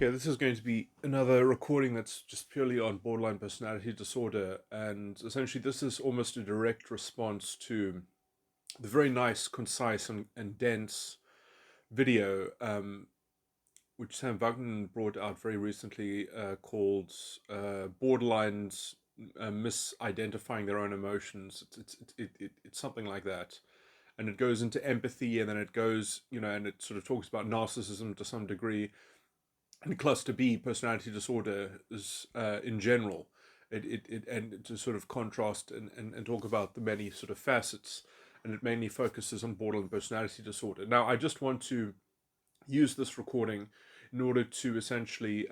Okay, this is going to be another recording that's just purely on borderline personality disorder, and essentially, this is almost a direct response to the very nice, concise, and dense video which Sam Vaknin brought out very recently called Borderlines Misidentifying Their Own Emotions. It's something like that. And it goes into empathy, and then it goes, and it sort of talks about narcissism to some degree, and cluster B personality disorder is in general. And to sort of contrast and talk about the many sort of facets, and it mainly focuses on borderline personality disorder. Now, I just want to use this recording in order to essentially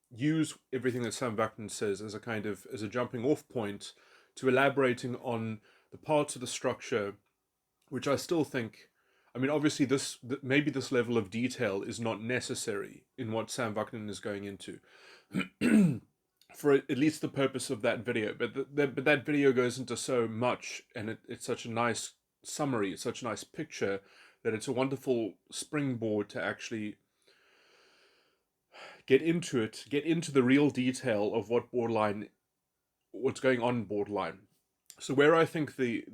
use everything that Sam Vaknin says as a jumping off point to elaborating on the parts of the structure which I still think, I mean, obviously maybe this level of detail is not necessary in what Sam Vaknin is going into for at least the purpose of that video. But that video goes into so much, and it's such a nice summary, it's such a nice picture, that it's a wonderful springboard to actually get into the real detail of what's going on in borderline. So where I think the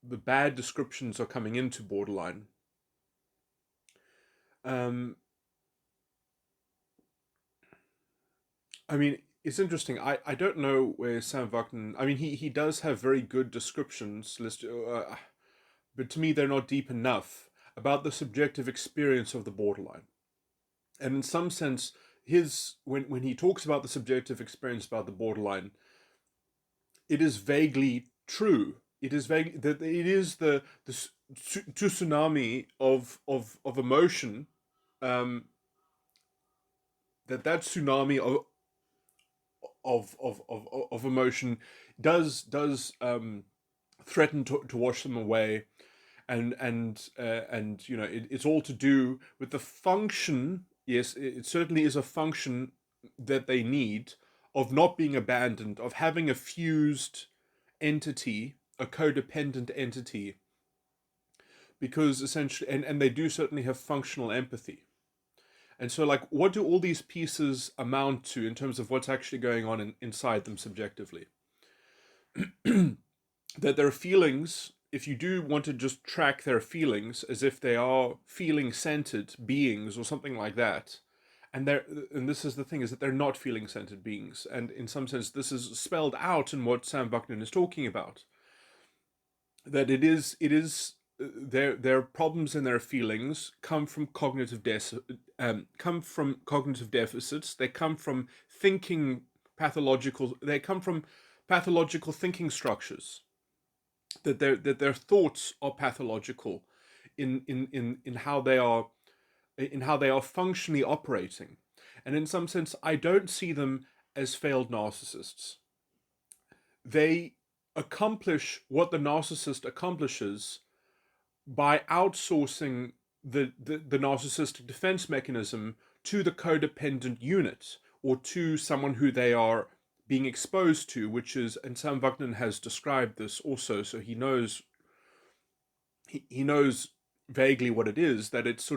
bad descriptions are coming into borderline, I mean, it's interesting. I don't know where Sam Vaknin, I mean, he does have very good descriptions but to me they're not deep enough about the subjective experience of the borderline. And in some sense, when he talks about the subjective experience about the borderline, it is vaguely true. It is vague that it is the tsunami of emotion, um, that tsunami of emotion does threaten to wash them away, and it's all to do with the function. Yes, it certainly is a function that they need, of not being abandoned, of having a fused entity, a codependent entity, because essentially, and they do certainly have functional empathy. And so, like, what do all these pieces amount to in terms of what's actually going on inside them subjectively? That their feelings, if you do want to just track their feelings as if they are feeling centered beings or something like that, and this is the thing, is that they're not feeling centered beings, and in some sense this is spelled out in what Sam Vaknin is talking about, that their problems and their feelings come from cognitive deficits. They come from pathological thinking structures, that their thoughts are pathological in how they are functionally operating. And in some sense, I don't see them as failed narcissists. They accomplish what the narcissist accomplishes by outsourcing the narcissistic defense mechanism to the codependent unit, or to someone who they are being exposed to, which is, and Sam Vaknin has described this also, so he knows vaguely what it is, that it's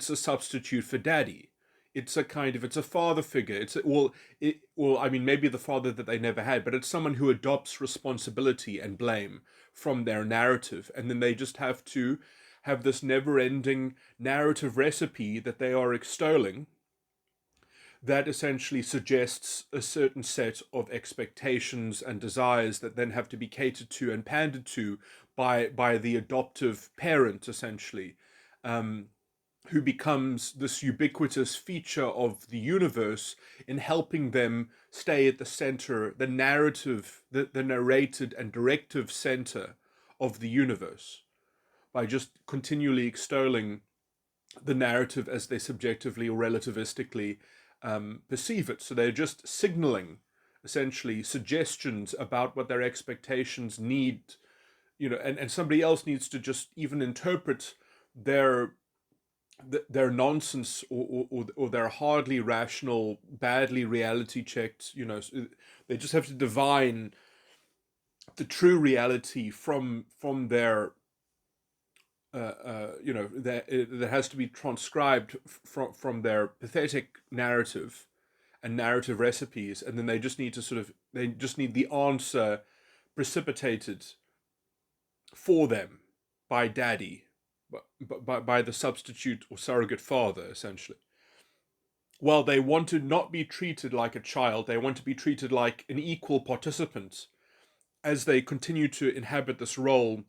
a substitute for daddy. It's a father figure. I mean, maybe the father that they never had, but it's someone who adopts responsibility and blame from their narrative, and then they just have to have this never-ending narrative recipe that they are extolling, that essentially suggests a certain set of expectations and desires that then have to be catered to and pandered to by the adoptive parent, essentially, who becomes this ubiquitous feature of the universe in helping them stay at the center, the narrative, the narrated and directive center of the universe, by just continually extolling the narrative as they subjectively or relativistically perceive it. So they're just signaling, essentially, suggestions about what their expectations need, and somebody else needs to just even interpret their nonsense, or their hardly rational, badly reality checked, they just have to divine the true reality from their that has to be transcribed from their pathetic narrative and narrative recipes, and then they just need the answer precipitated for them by daddy, by the substitute or surrogate father, essentially. Well, they want to not be treated like a child, they want to be treated like an equal participant as they continue to inhabit this role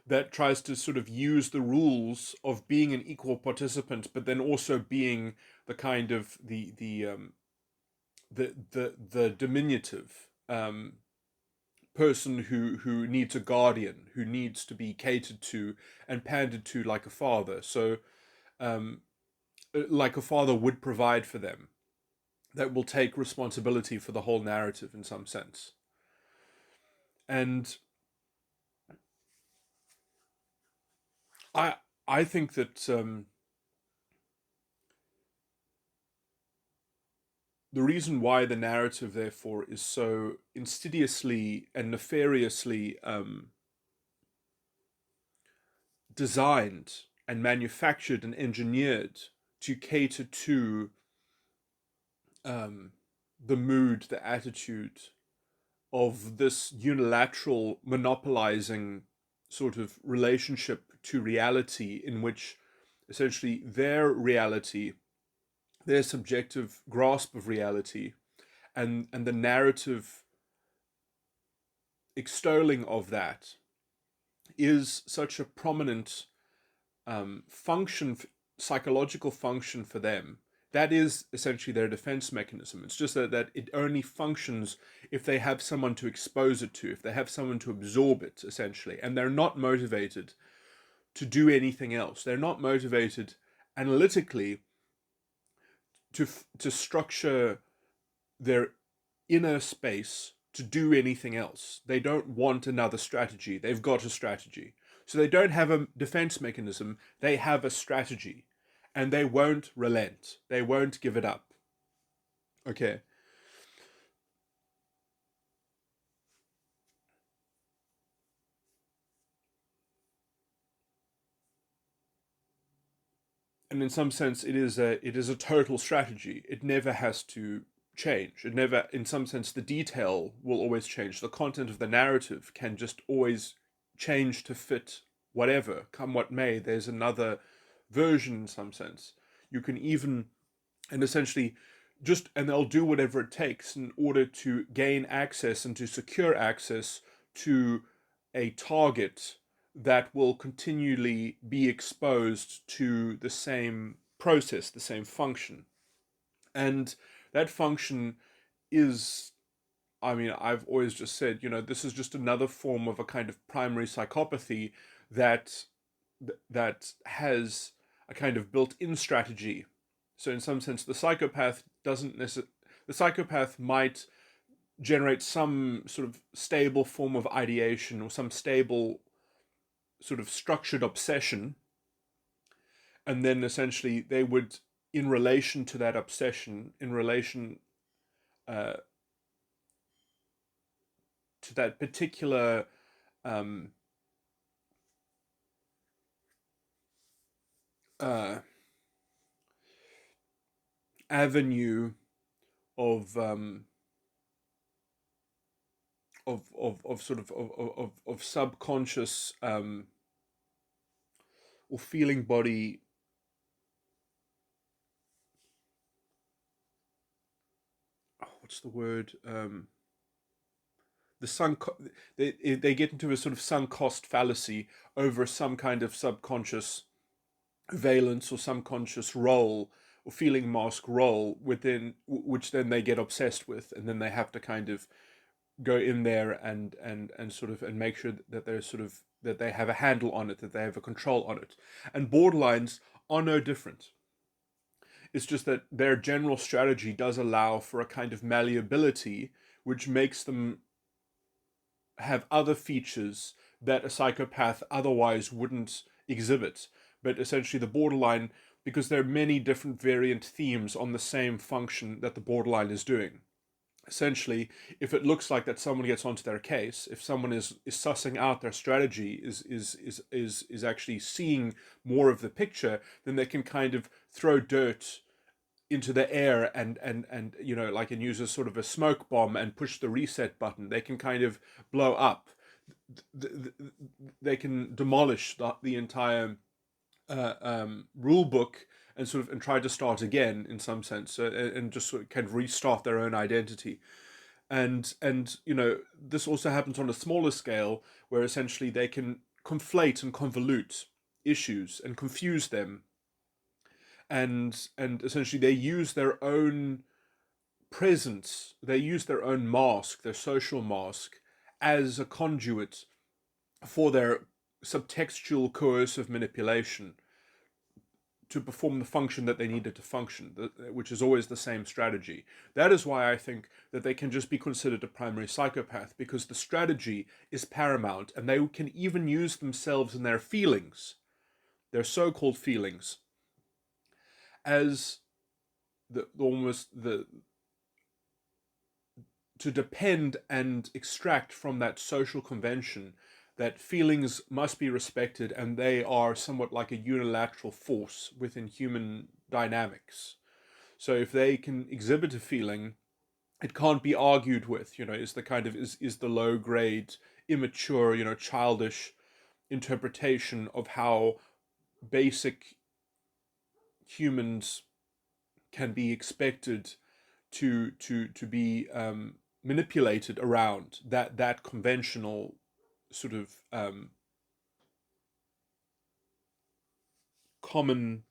that tries to sort of use the rules of being an equal participant, but then also being the kind of the diminutive person who needs a guardian, who needs to be catered to and pandered to like a father. So, like a father would provide for them, that will take responsibility for the whole narrative in some sense. And I think that the reason why the narrative, therefore, is so insidiously and nefariously designed and manufactured and engineered to cater to the mood, the attitude of this unilateral monopolizing sort of relationship to reality, in which essentially their reality, their subjective grasp of reality, and the narrative extolling of that is such a prominent psychological function for them. That is essentially their defense mechanism. It's just that it only functions if they have someone to expose it to, if they have someone to absorb it, essentially. And they're not motivated to do anything else. They're not motivated analytically to structure their inner space to do anything else. They don't want another strategy. They've got a strategy. So they don't have a defense mechanism. They have a strategy. And they won't relent. They won't give it up. Okay. And in some sense, it is a total strategy. It never has to change. It never, in some sense, the detail will always change. The content of the narrative can just always change to fit whatever, come what may. There's another version in some sense. You can even, and essentially, and they'll do whatever it takes in order to gain access and to secure access to a target that will continually be exposed to the same process, the same function. And that function is, I mean, I've always just said, this is just another form of a kind of primary psychopathy that has a kind of built-in strategy. So in some sense, the psychopath might generate some sort of stable form of ideation or some stable sort of structured obsession, and then essentially they would, in relation to that obsession, in relation to that particular avenue of subconscious or feeling body what's the word they get into a sort of sunk cost fallacy over some kind of subconscious valence or subconscious role or feeling mask role within which then they get obsessed with, and then they have to kind of go in there and make sure that they're sort of that they have a handle on it, that they have a control on it. And borderlines are no different. It's just that their general strategy does allow for a kind of malleability which makes them have other features that a psychopath otherwise wouldn't exhibit. But essentially the borderline, because there are many different variant themes on the same function that the borderline is doing. essentially, if it looks like that someone gets onto their case, if someone is sussing out their strategy, is actually seeing more of the picture, then they can kind of throw dirt into the air and like, and use a sort of a smoke bomb and push the reset button. They can kind of blow up. They can demolish the entire rule book and sort of and try to start again in some sense, and just sort of kind of restart their own identity. And this also happens on a smaller scale, where essentially they can conflate and convolute issues and confuse them, and essentially they use their own presence, they use their own mask, their social mask, as a conduit for their subtextual coercive manipulation to perform the function that they needed to function, which is always the same strategy. That is why I think that they can just be considered a primary psychopath, because the strategy is paramount, and they can even use themselves and their feelings, their so-called feelings, as to depend and extract from that social convention that feelings must be respected, and they are somewhat like a unilateral force within human dynamics. So if they can exhibit a feeling, it can't be argued with. Is the low grade, immature, childish interpretation of how basic humans can be expected to be manipulated around that conventional sort of common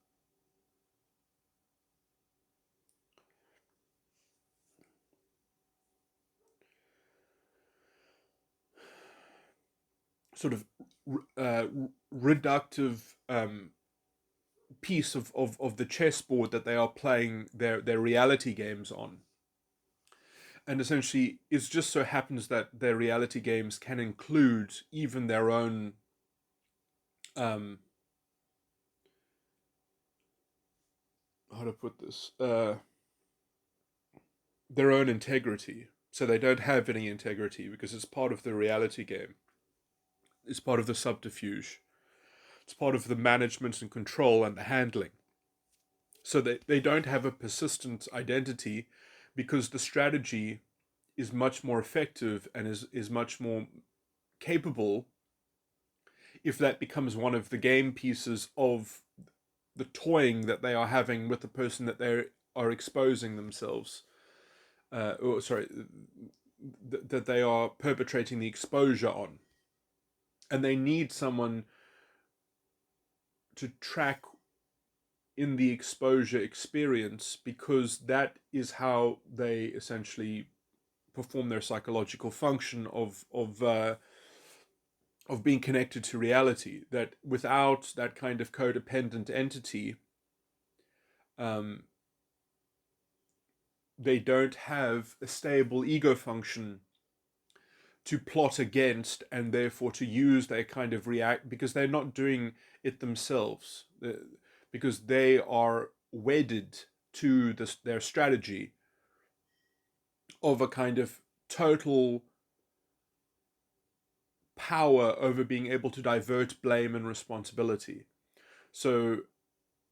sort of reductive piece of the chessboard that they are playing their reality games on. And essentially, it just so happens that their reality games can include even their own how to put this, their own integrity. So they don't have any integrity because it's part of the reality game. It's part of the subterfuge. It's part of the management and control and the handling. So they don't have a persistent identity, because the strategy is much more effective and is much more capable if that becomes one of the game pieces of the toying that they are having with the person that they are exposing themselves, that they are perpetrating the exposure on. And they need someone to track in the exposure experience, because that is how they essentially perform their psychological function of being connected to reality. That without that kind of codependent entity, they don't have a stable ego function to plot against, and therefore to use their kind of react, because they're not doing it themselves, because they are wedded to their strategy of a kind of total power over being able to divert blame and responsibility. So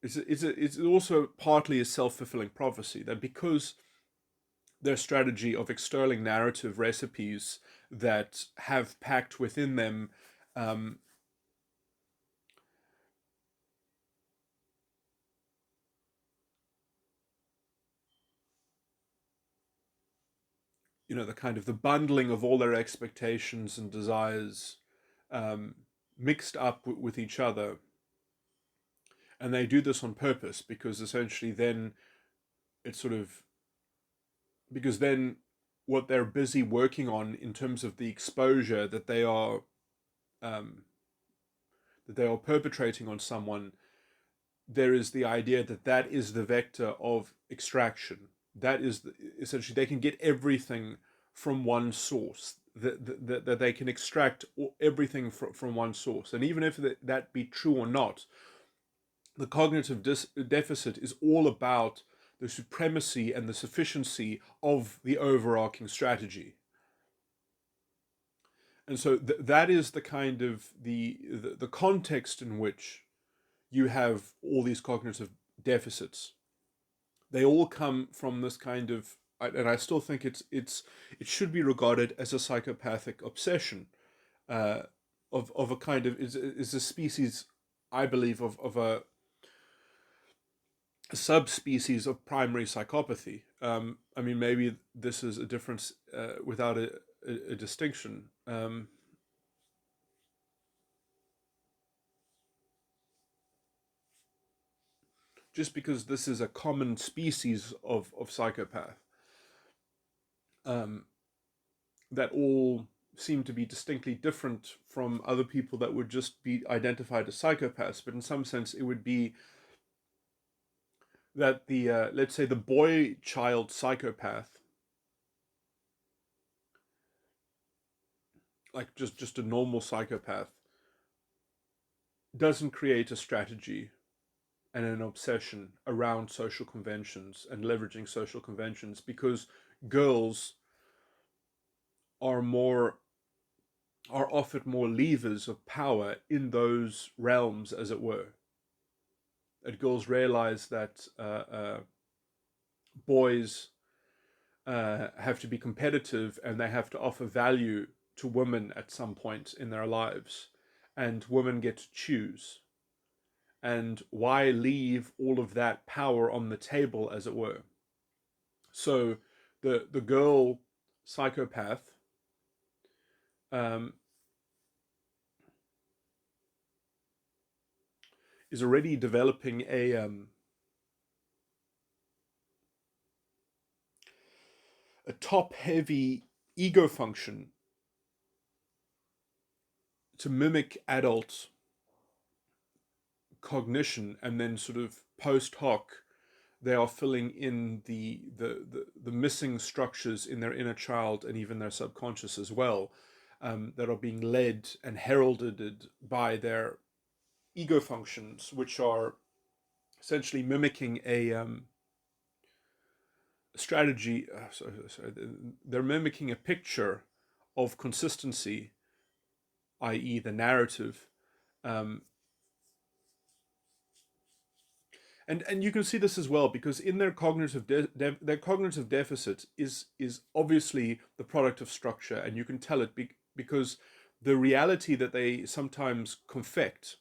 it's also partly a self-fulfilling prophecy, that because their strategy of extolling narrative recipes that have packed within them the kind of the bundling of all their expectations and desires mixed up with each other. And they do this on purpose, because essentially then it's sort of, because then what they're busy working on in terms of the exposure that they are perpetrating on someone, there is the idea that is the vector of extraction. That is essentially, they can get everything from one source, that they can extract everything from one source. And even if that be true or not, the cognitive deficit is all about the supremacy and the sufficiency of the overarching strategy. And so that is the kind of the context in which you have all these cognitive deficits. They all come from this kind of, and I still think it should be regarded as a psychopathic obsession, of a kind of is a species, I believe, of a subspecies of primary psychopathy. I mean, maybe this is a difference without a distinction. Just because this is a common species of psychopath, that all seem to be distinctly different from other people that would just be identified as psychopaths. But in some sense, it would be that the let's say the boy child psychopath, like just a normal psychopath, doesn't create a strategy and an obsession around social conventions and leveraging social conventions, because girls are offered more levers of power in those realms, as it were. That girls realize that boys have to be competitive and they have to offer value to women at some point in their lives, and women get to choose. And why leave all of that power on the table, as it were? So the girl psychopath is already developing a top-heavy ego function to mimic adult cognition, and then sort of post hoc they are filling in the missing structures in their inner child and even their subconscious as well, that are being led and heralded by their ego functions, which are essentially mimicking a strategy. They're mimicking a picture of consistency, i.e., the narrative. And you can see this as well, because in their cognitive their cognitive deficit is obviously the product of structure, and you can tell it because the reality that they sometimes confect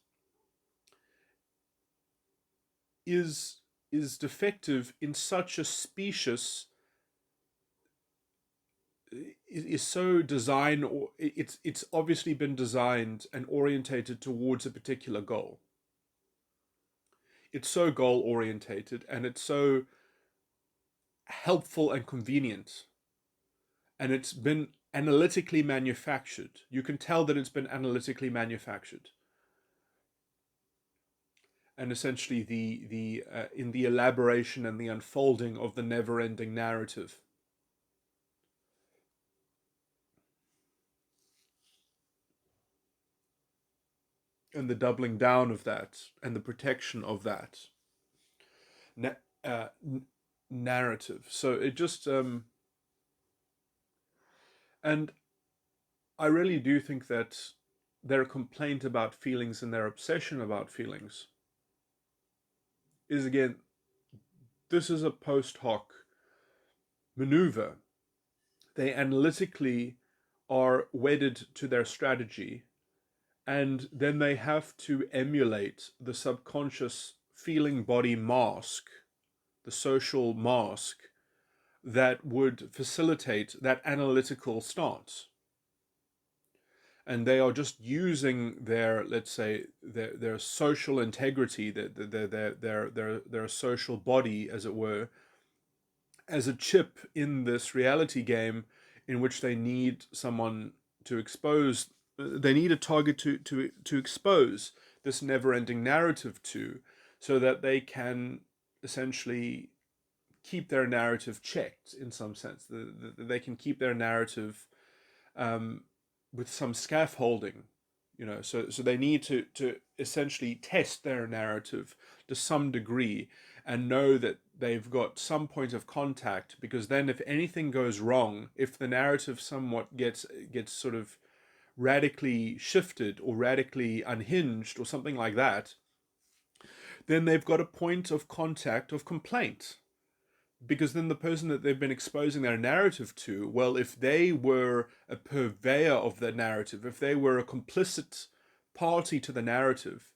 is defective in such a specious, is so designed, or it's obviously been designed and orientated towards a particular goal. It's so goal orientated, and it's so helpful and convenient, and it's been analytically manufactured. You can tell that it's been analytically manufactured. And essentially the in the elaboration and the unfolding of the never-ending narrative. And the doubling down of that, and the protection of that narrative. So it just and I really do think that their complaint about feelings and their obsession about feelings is, again, this is a post hoc maneuver. They analytically are wedded to their strategy, and then they have to emulate the subconscious feeling body mask, the social mask, that would facilitate that analytical stance. And they are just using their, let's say, their social integrity, their social body, as it were, as a chip in this reality game in which they need someone to expose. They need a target to expose this never-ending narrative to, so that they can essentially keep their narrative checked in some sense. They can keep their narrative with some scaffolding, So they need to essentially test their narrative to some degree and know that they've got some point of contact, because then if anything goes wrong, if the narrative somewhat gets sort of radically shifted or radically unhinged or something like that, then they've got a point of contact of complaint. Because then the person that they've been exposing their narrative to, well, if they were a purveyor of the narrative, if they were a complicit party to the narrative,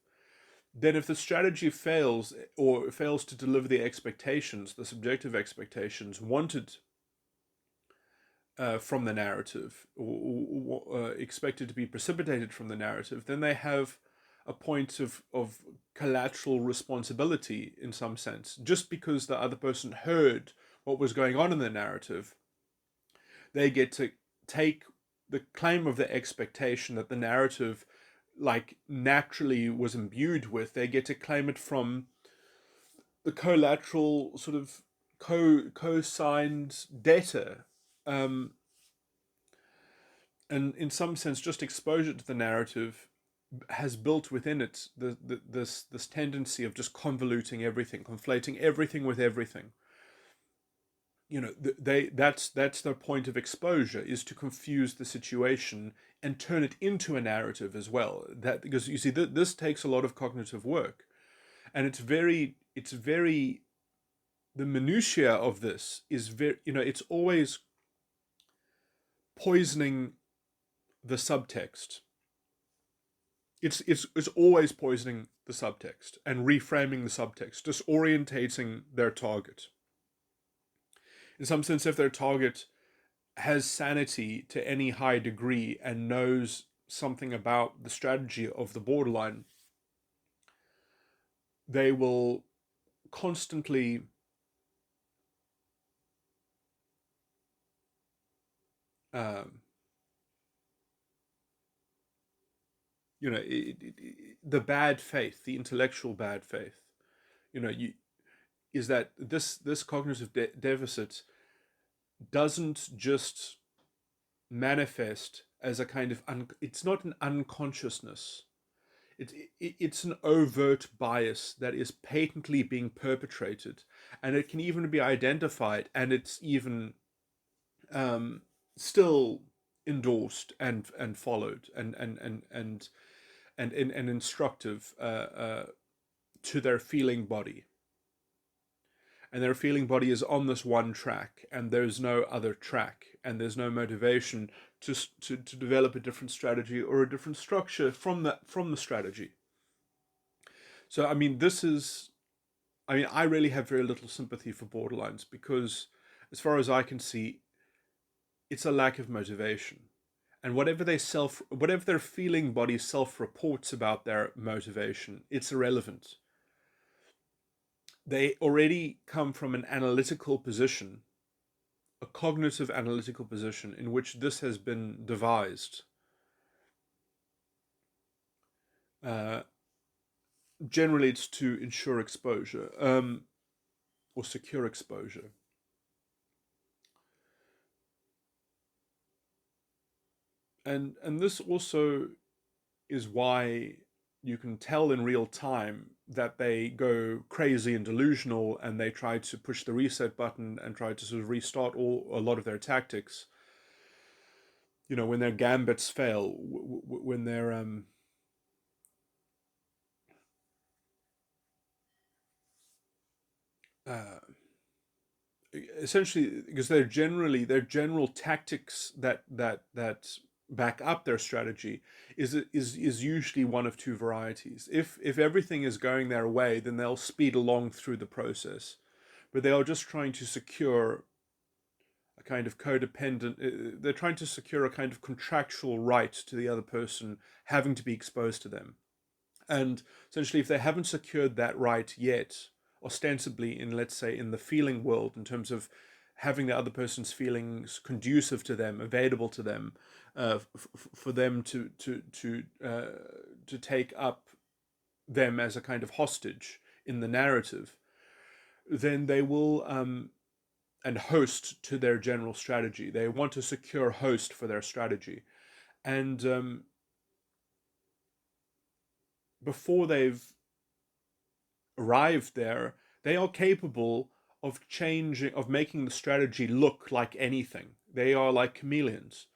then if the strategy fails or fails to deliver the expectations, the subjective expectations wanted from the narrative, or expected to be precipitated from the narrative, then they have a point of collateral responsibility in some sense. Just because the other person heard what was going on in the narrative, they get to take the claim of the expectation that the narrative like naturally was imbued with. They get to claim it from the collateral sort of co-signed debtor. um, and in some sense, just exposure to the narrative has built within it this tendency of just convoluting everything, conflating everything with everything. That's their point of exposure, is to confuse the situation and turn it into a narrative as well. That, because you see, this takes a lot of cognitive work, and it's very the minutiae of this is very, it's always poisoning the subtext. It's always poisoning the subtext and reframing the subtext, disorientating their target. In some sense, if their target has sanity to any high degree and knows something about the strategy of the borderline, they will constantly um, the bad faith, the intellectual bad faith, is that this cognitive deficit doesn't just manifest as a kind of it's not an unconsciousness. It's an overt bias that is patently being perpetrated, and it can even be identified, and it's even still endorsed and followed and instructive to their feeling body. And their feeling body is on this one track, and there's no other track, and there's no motivation to develop a different strategy or a different structure from the strategy. So I mean, I really have very little sympathy for borderlines, because as far as I can see, it's a lack of motivation. And whatever their feeling body self-reports about their motivation, it's irrelevant. They already come from an analytical position, a cognitive analytical position, in which this has been devised. Generally, it's to ensure exposure, or secure exposure. And this also is why you can tell in real time that they go crazy and delusional, and they try to push the reset button and try to sort of restart a lot of their tactics. When their gambits fail, when they're uh, essentially, because their general tactics that back up their strategy is usually one of two varieties. If everything is going their way, then they'll speed along through the process, but they are just trying to secure a kind of codependent. They're trying to secure a kind of contractual right to the other person having to be exposed to them. And essentially, if they haven't secured that right yet, ostensibly in, let's say, in the feeling world, in terms of having the other person's feelings conducive to them, available to them, for them to take up them as a kind of hostage in the narrative, then they will and host to their general strategy. They want to secure host for their strategy, and before they've arrived there, they are capable of changing, of making the strategy look like anything. They are like chameleons.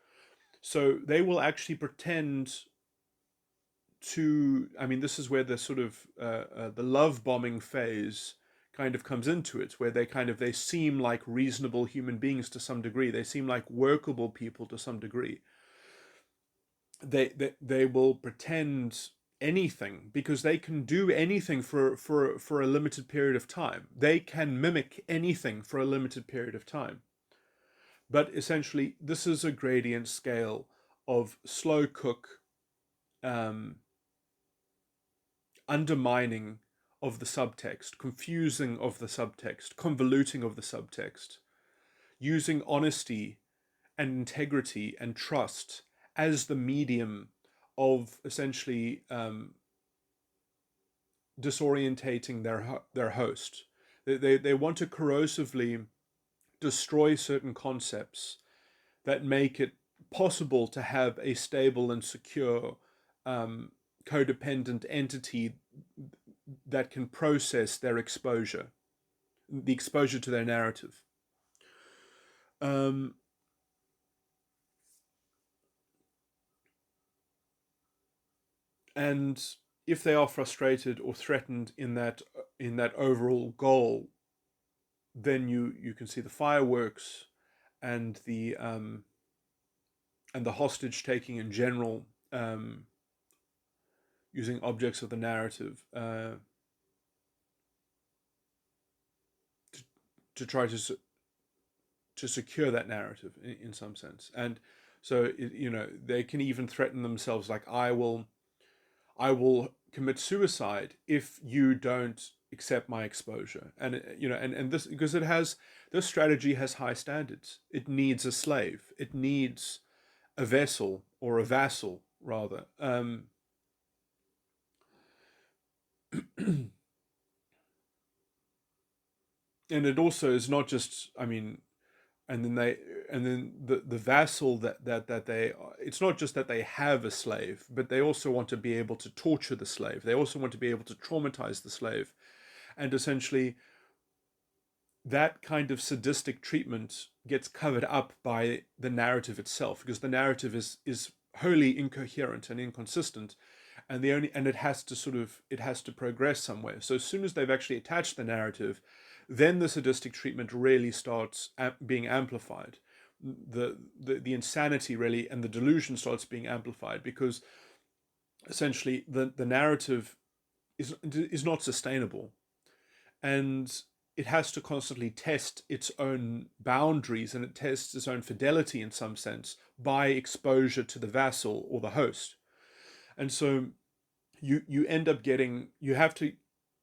So they will actually pretend to, I mean, this is where the sort of the love bombing phase kind of comes into it, where they seem like reasonable human beings to some degree. They seem like workable people to some degree. They will pretend anything because they can do anything for a limited period of time. They can mimic anything for a limited period of time. But essentially, this is a gradient scale of slow cook, undermining of the subtext, confusing of the subtext, convoluting of the subtext, using honesty and integrity and trust as the medium of essentially disorientating their host. They want to corrosively destroy certain concepts that make it possible to have a stable and secure codependent entity that can process their exposure, the exposure to their narrative. And if they are frustrated or threatened in that overall goal, then you can see the fireworks and the hostage taking in general, using objects of the narrative to try to secure that narrative in some sense. And so they can even threaten themselves, like, I will commit suicide if you don't accept my exposure. And and this, because this strategy has high standards. It needs a slave, it needs a vessel, or a vassal rather. And it also is not just, I mean, and then the vassal that they, it's not just that they have a slave, but they also want to be able to torture the slave. They also want to be able to traumatize the slave. And essentially that kind of sadistic treatment gets covered up by the narrative itself, because the narrative is wholly incoherent and inconsistent, and it has to progress somewhere. So as soon as they've actually attached the narrative, then the sadistic treatment really starts being amplified. The insanity really, and the delusion starts being amplified, because essentially the narrative is not sustainable, and it has to constantly test its own boundaries, and it tests its own fidelity in some sense by exposure to the vassal or the host. And so you end up getting, you have to,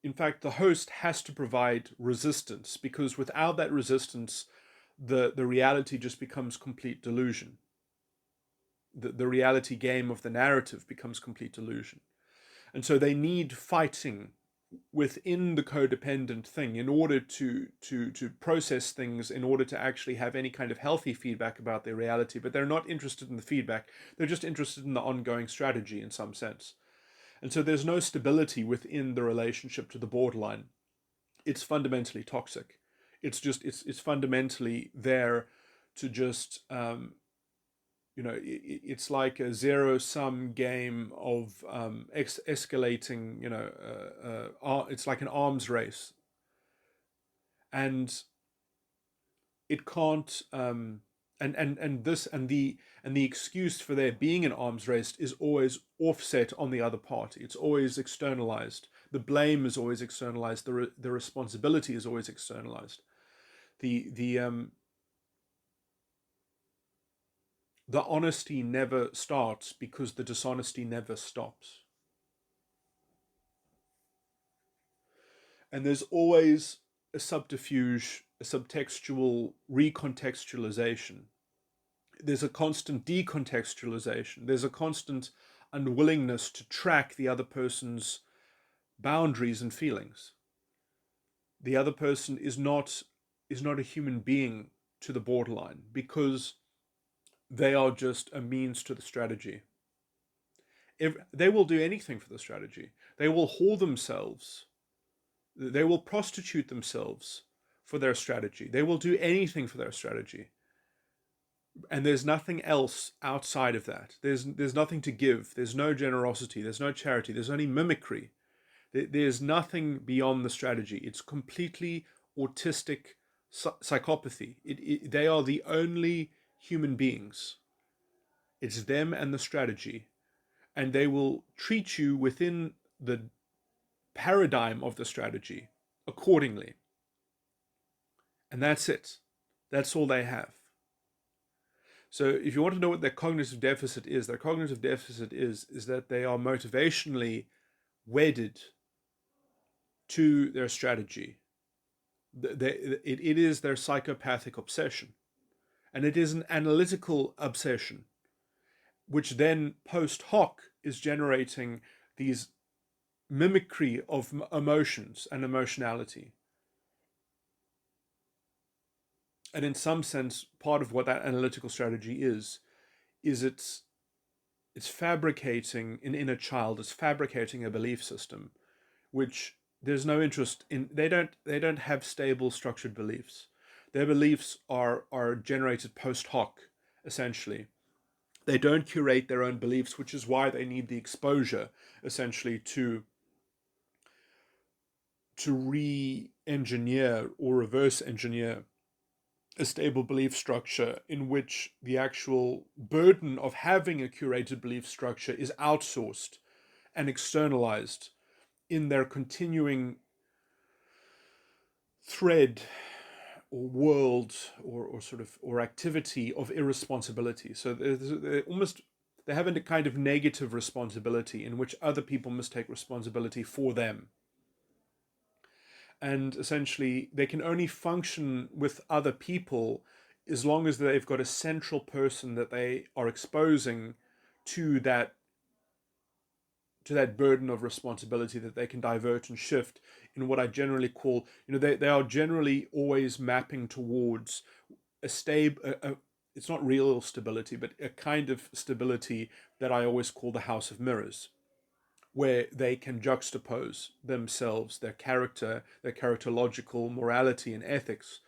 in fact, the host has to provide resistance, because without that resistance, the reality just becomes complete delusion. The reality game of the narrative becomes complete delusion. And so they need fighting within the codependent thing in order to process things, in order to actually have any kind of healthy feedback about their reality. But they're not interested in the feedback, they're just interested in the ongoing strategy in some sense. And so there's no stability within the relationship to the borderline. It's fundamentally toxic. It's fundamentally there to just it's like a zero-sum game of escalating. It's like an arms race, and it can't. The excuse for there being an arms race is always offset on the other party. It's always externalized. The blame is always externalized. The responsibility is always externalized. The honesty never starts, because the dishonesty never stops. And there's always a subterfuge, a subtextual recontextualization. There's a constant decontextualization. There's a constant unwillingness to track the other person's boundaries and feelings. The other person is not a human being to the borderline, because they are just a means to the strategy. they will do anything for the strategy. They will whore themselves. They will prostitute themselves for their strategy. They will do anything for their strategy. And there's nothing else outside of that. There's nothing to give. There's no generosity. There's no charity. There's only mimicry. There's nothing beyond the strategy. It's completely autistic psychopathy. They are the only human beings. It's them and the strategy. And they will treat you within the paradigm of the strategy accordingly. And that's it. That's all they have. So if you want to know what their cognitive deficit is that they are motivationally wedded to their strategy. It is their psychopathic obsession. And it is an analytical obsession, which then post hoc is generating these mimicry of emotions and emotionality. And in some sense, part of what that analytical strategy is it's fabricating an inner child, it's fabricating a belief system, which there's no interest in. They don't have stable, structured beliefs. Their beliefs are generated post hoc, essentially. They don't curate their own beliefs, which is why they need the exposure, essentially, to re-engineer or reverse engineer a stable belief structure in which the actual burden of having a curated belief structure is outsourced and externalized in their continuing thread or world or activity of irresponsibility. So they have a kind of negative responsibility in which other people must take responsibility for them. And essentially, they can only function with other people as long as they've got a central person that they are exposing to that burden of responsibility that they can divert and shift in what I generally call, they are generally always mapping towards a stable, it's not real stability, but a kind of stability that I always call the house of mirrors, where they can juxtapose themselves, their character, their characterological morality and ethics.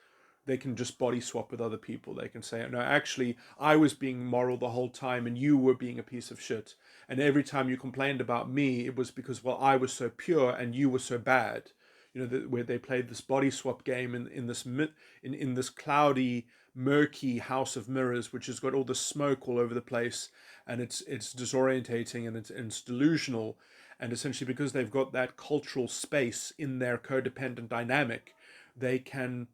They can just body swap with other people. They can say, no, actually, I was being moral the whole time and you were being a piece of shit. And every time you complained about me, it was because, well, I was so pure and you were so bad. Where they played this body swap game in this cloudy, murky house of mirrors, which has got all the smoke all over the place, and it's disorientating and it's delusional. And essentially, because they've got that cultural space in their codependent dynamic, they can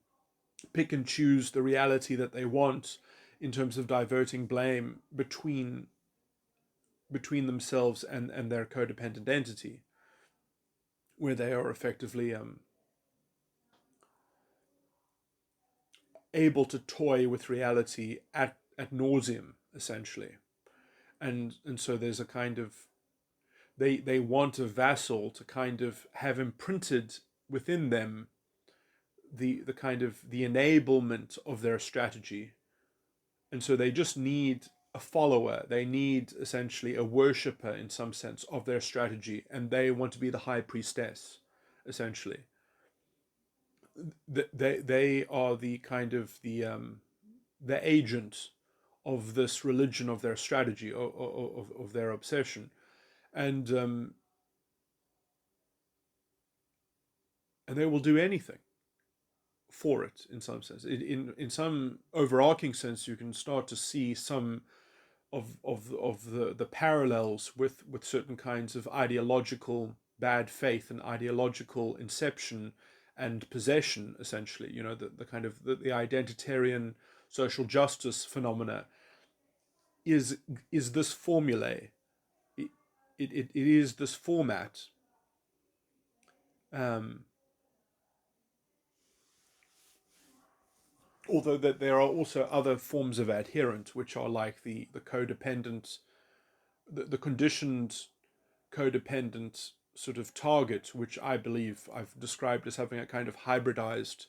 pick and choose the reality that they want in terms of diverting blame between themselves and their codependent entity, where they are effectively able to toy with reality at nauseum, essentially. And so there's a kind of, they want a vassal to kind of have imprinted within them the kind of the enablement of their strategy. And so they just need a follower. They need essentially a worshipper in some sense of their strategy, and they want to be the high priestess, essentially. They are the kind of the agent of this religion of their strategy, of their obsession, and they will do anything for it in some sense. In some overarching sense, you can start to see some of the parallels with certain kinds of ideological bad faith and ideological inception and possession, essentially. The kind of the identitarian social justice phenomena is this formulae. It is this format. Although that there are also other forms of adherent, which are like the codependent, the conditioned codependent sort of target, which I believe I've described as having a kind of hybridized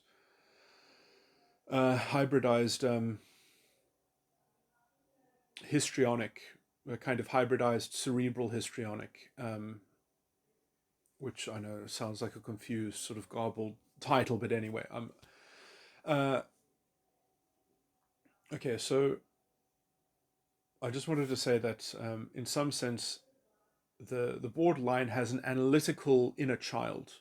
histrionic a kind of hybridized cerebral histrionic, which I know sounds like a confused sort of garbled title, but anyway, uh, okay. So I just wanted to say that in some sense, the borderline has an analytical inner child,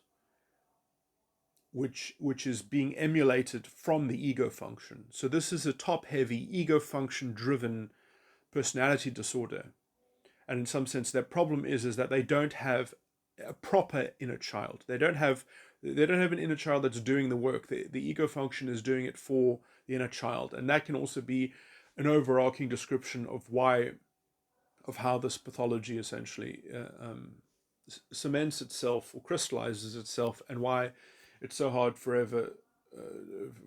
which is being emulated from the ego function. So this is a top-heavy ego function-driven personality disorder, and in some sense, their problem is that they don't have a proper inner child. They don't have an inner child that's doing the work. The ego function is doing it for the inner child, and that can also be an overarching description of how this pathology essentially cements itself or crystallizes itself, and why it's so hard forever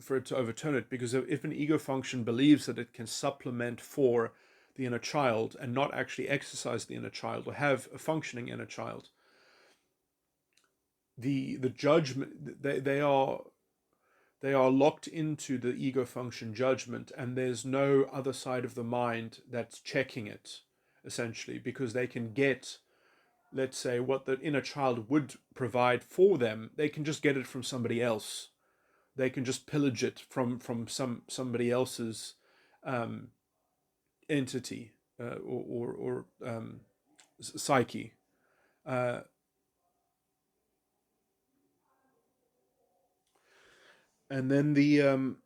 for it to overturn it. Because if an ego function believes that it can supplement for the inner child and not actually exercise the inner child or have a functioning inner child, the judgment, they are locked into the ego function judgment, and there's no other side of the mind that's checking it, essentially, because they can get, let's say, what the inner child would provide for them. They can just get it from somebody else. They can just pillage it from somebody else's entity or psyche. Uh, and then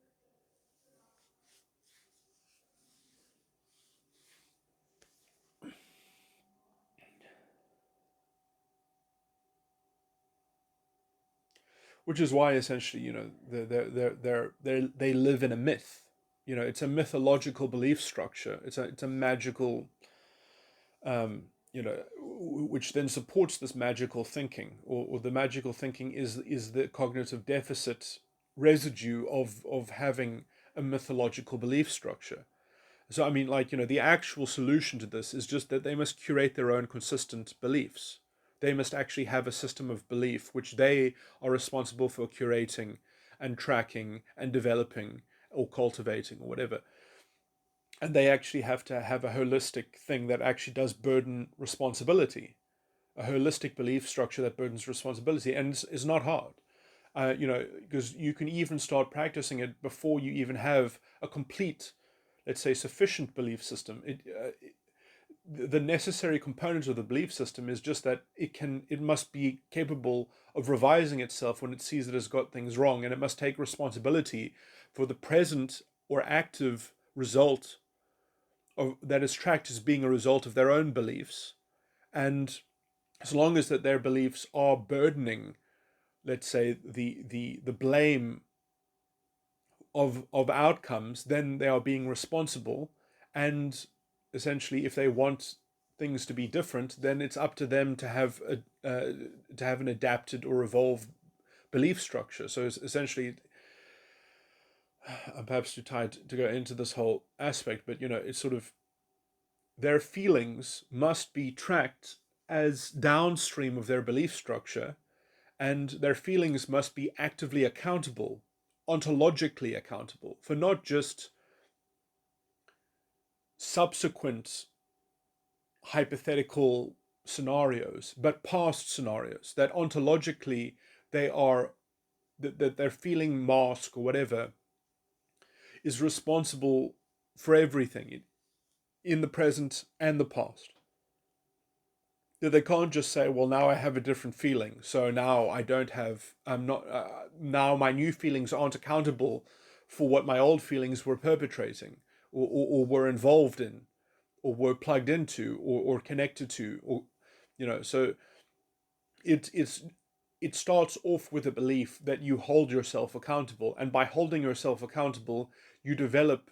which is why essentially, they live in a myth. It's a mythological belief structure. It's a magical, which then supports this magical thinking, or the magical thinking is the cognitive deficit residue of having a mythological belief structure. So I mean, like, the actual solution to this is just that they must curate their own consistent beliefs. They must actually have a system of belief which they are responsible for curating and tracking and developing or cultivating or whatever. And they actually have to have a holistic thing that actually does burden responsibility, a holistic belief structure that burdens responsibility, and is not hard. Because you can even start practicing it before you even have a complete, let's say, sufficient belief system. The necessary component of the belief system is just that it must be capable of revising itself when it sees that it's got things wrong, and it must take responsibility for the present or active result that is tracked as being a result of their own beliefs. And as long as that their beliefs are burdening, let's say, the blame of outcomes, then they are being responsible. And essentially, if they want things to be different, then it's up to them to have an adapted or evolved belief structure. So it's essentially, I'm perhaps too tired to go into this whole aspect, but it's sort of, their feelings must be tracked as downstream of their belief structure, and their feelings must be actively accountable, ontologically accountable, for not just subsequent hypothetical scenarios, but past scenarios, that ontologically they are, that their feeling mask or whatever is responsible for everything in the present and the past. That they can't just say, well, now I have a different feeling, so now I'm not, now my new feelings aren't accountable for what my old feelings were perpetrating, or were involved in, or were plugged into, or connected to, or so it starts off with a belief that you hold yourself accountable, and by holding yourself accountable, you develop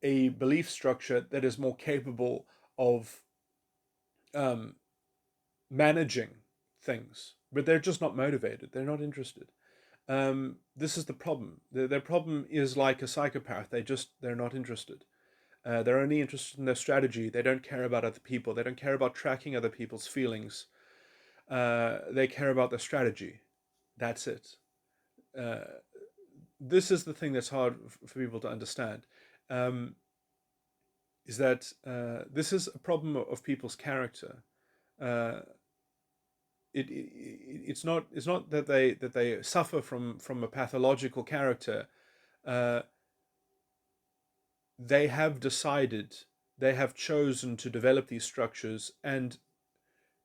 a belief structure that is more capable of um, managing things, but they're just not motivated. They're not interested. This is the problem. Their problem is like a psychopath. They're not interested. They're only interested in their strategy. They don't care about other people. They don't care about tracking other people's feelings. They care about their strategy. That's it. Uh, this is the thing that's hard for people to understand. Um, is that this is a problem of people's character. Uh, it's not that they suffer from a pathological character. Uh, they have decided, they have chosen to develop these structures, and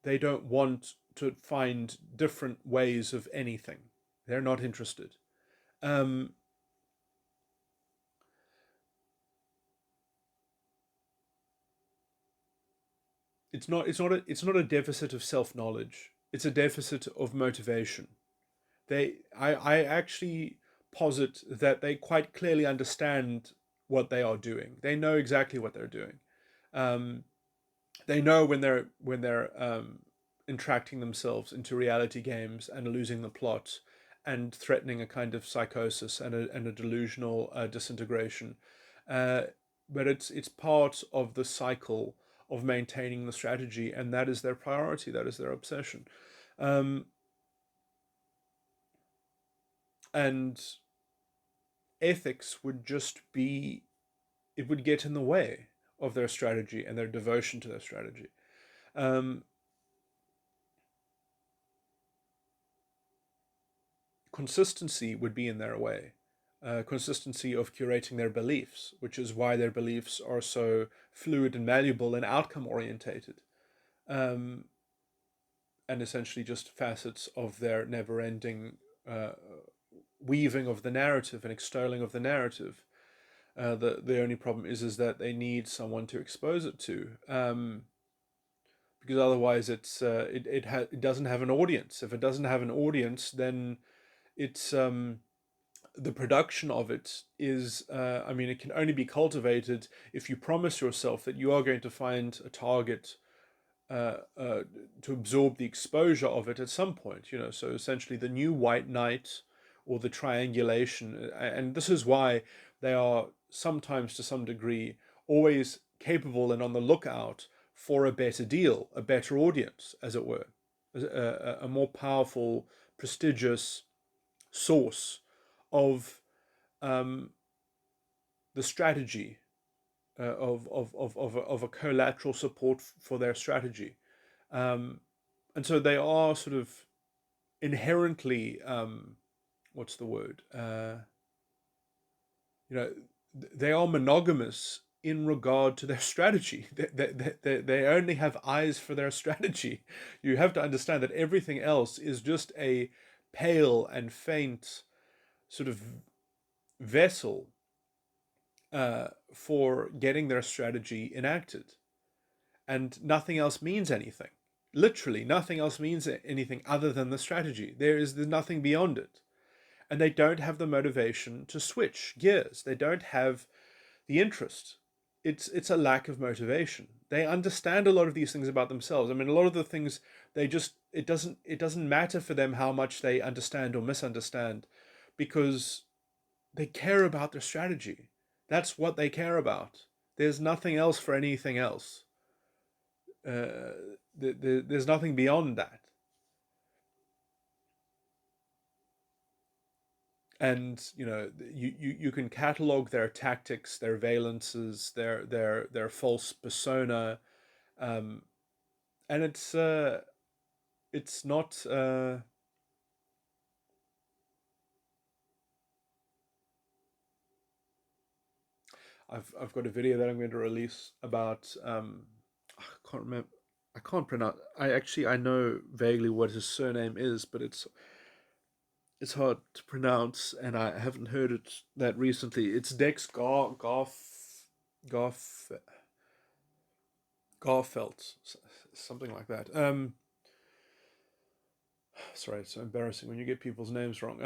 they don't want to find different ways of anything. They're not interested. Um, it's not a deficit of self knowledge. It's a deficit of motivation. I actually posit that they quite clearly understand what they are doing. They know exactly what they're doing. Um, they know when they're entracting themselves into reality games and losing the plot and threatening a kind of psychosis and a delusional disintegration. Uh, but it's part of the cycle of maintaining the strategy, and that is their priority. That is their obsession. Um, and ethics would just be, it would get in the way of their strategy and their devotion to their strategy. Um, Consistency would be in their way. Consistency of curating their beliefs, which is why their beliefs are so fluid and malleable and outcome orientated, um, and essentially just facets of their never ending uh, weaving of the narrative and extolling of the narrative. The only problem is that they need someone to expose it to, because otherwise it doesn't have an audience. If it doesn't have an audience, then it's the production of it is, I mean, it can only be cultivated if you promise yourself that you are going to find a target uh, uh, to absorb the exposure of it at some point. So essentially the new white knight or the triangulation, and this is why they are sometimes to some degree always capable and on the lookout for a better deal, a better audience, as it were, a more powerful, prestigious source of um, the strategy, of a collateral support for their strategy. Um, and so they are sort of inherently, what's the word? You know, they are monogamous in regard to their strategy. They only have eyes for their strategy. You have to understand that everything else is just a pale and faint sort of vessel for getting their strategy enacted. And nothing else means anything. Literally, nothing else means anything other than the strategy. There's nothing beyond it. And they don't have the motivation to switch gears. They don't have the interest. It's a lack of motivation. They understand a lot of these things about themselves. I mean, a lot of the things they just, it doesn't matter for them how much they understand or misunderstand, because they care about their strategy. That's what they care about. There's nothing else for anything else. There's nothing beyond that. And you can catalog their tactics, their valences, their false persona, um, and it's not. I've got a video that I'm going to release about. I can't remember. I can't pronounce. I know vaguely what his surname is, but it's hard to pronounce, and I haven't heard it that recently. It's Dex Garf Garfelt, something like that. Sorry, it's so embarrassing when you get people's names wrong.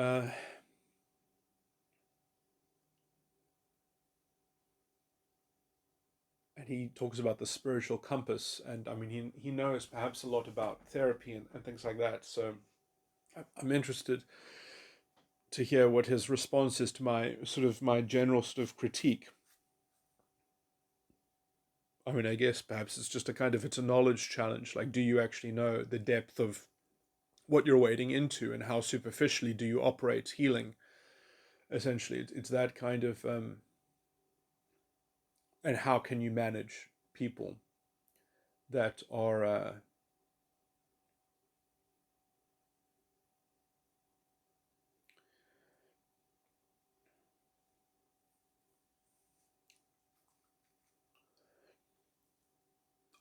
And he talks about the spiritual compass, and I mean, he knows perhaps a lot about therapy and things like that. So I'm interested to hear what his response is to my general sort of critique. I mean, I guess perhaps it's just it's a knowledge challenge. Like, do you actually know the depth of what you're wading into, and how superficially do you operate healing? Essentially, it's that kind of and how can you manage people that are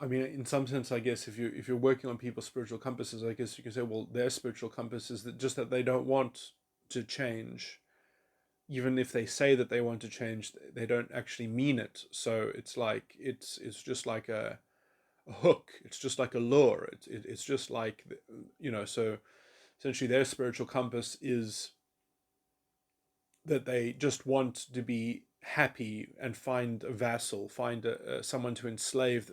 I mean, in some sense, I guess if you're working on people's spiritual compasses, I guess you can say, well, their spiritual compass is that just that they don't want to change. Even if they say that they want to change, they don't actually mean it. So it's like it's just like a hook. It's just like a lure. It's just like, So essentially, their spiritual compass is that they just want to be happy and find a vassal, find someone to enslave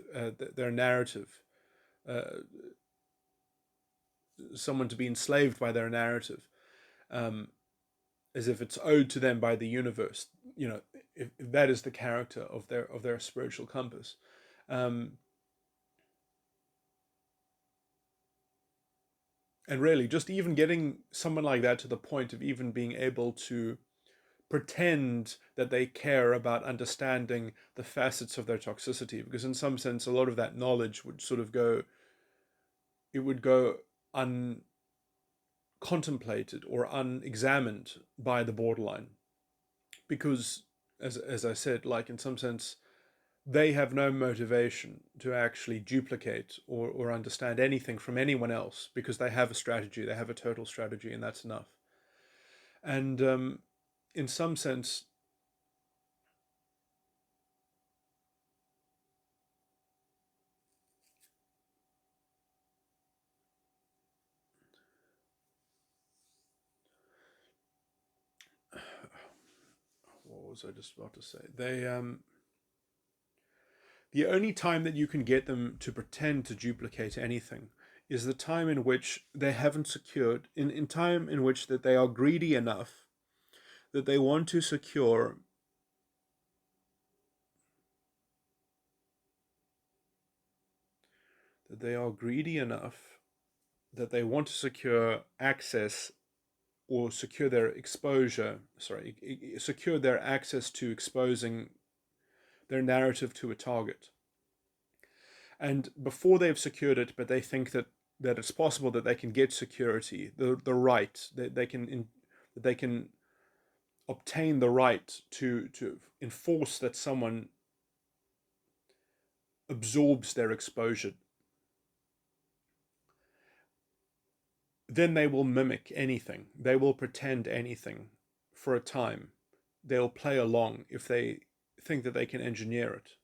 their narrative, uh, someone to be enslaved by their narrative, um, as if it's owed to them by the universe. If that is the character of their spiritual compass. Um, and really, just even getting someone like that to the point of even being able to pretend that they care about understanding the facets of their toxicity, because in some sense a lot of that knowledge would sort of go it would go uncontemplated or unexamined by the borderline, because as I said, like, in some sense they have no motivation to actually duplicate or understand anything from anyone else, because they have a strategy, they have a total strategy, and that's enough. And in some sense, what was I just about to say? The only time that you can get them to pretend to duplicate anything is the time in which they haven't secured, in time in which that they are greedy enough that they want to secure that they are greedy enough that they want to secure access, or secure their exposure, secure their access to exposing their narrative to a target. And before they've secured it, but they think that it's possible that they can get security, the right, that they can obtain the right to enforce that someone absorbs their exposure, then they will mimic anything. They will pretend anything for a time. They'll play along if they think that they can engineer it.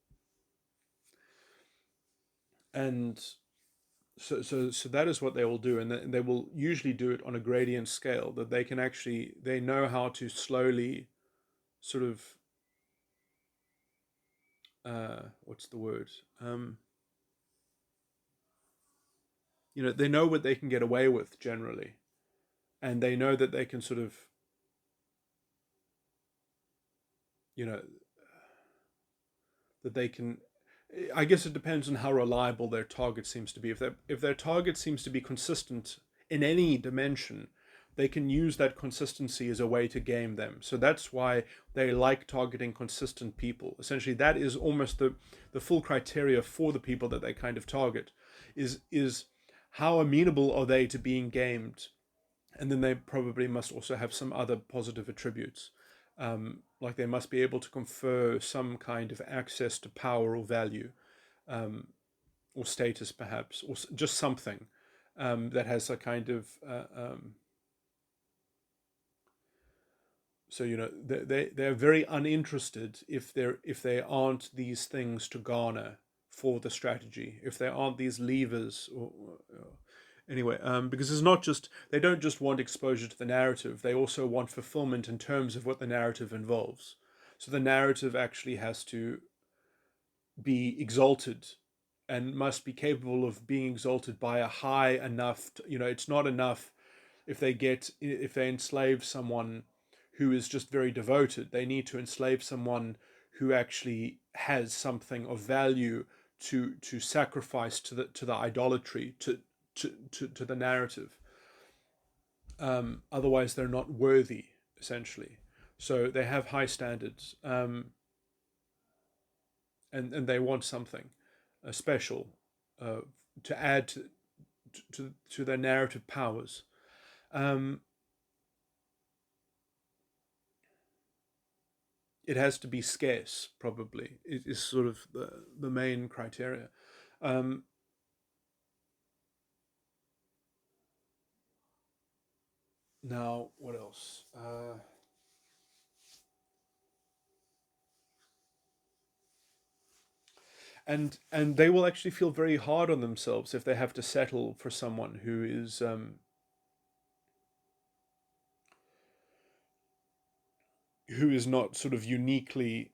And so that is what they will do, and they will usually do it on a gradient scale, that they know how to slowly sort of what's the word? They know what they can get away with generally, and they know that they can sort of, you know, that they can. I guess it depends on how reliable their target seems to be. If their target seems to be consistent in any dimension, they can use that consistency as a way to game them. So that's why they like targeting consistent people. Essentially, that is almost the full criteria for the people that they kind of target. Is how amenable are they to being gamed, and then they probably must also have some other positive attributes. Like they must be able to confer some kind of access to power or value, or status perhaps, or just something that has a kind of so they're very uninterested if they aren't these things to garner for the strategy, if there aren't these levers, or anyway, because it's not just, they don't just want exposure to the narrative, they also want fulfillment in terms of what the narrative involves. So the narrative actually has to be exalted, and must be capable of being exalted by a high enough it's not enough if they enslave someone who is just very devoted. They need to enslave someone who actually has something of value to sacrifice to the idolatry, to the narrative. Otherwise, they're not worthy, essentially. So they have high standards. and they want something special uh, to add to their narrative powers. Um, it has to be scarce, probably. It is sort of the main criteria. Um, Now, what else? And they will actually feel very hard on themselves if they have to settle for someone who is not sort of uniquely,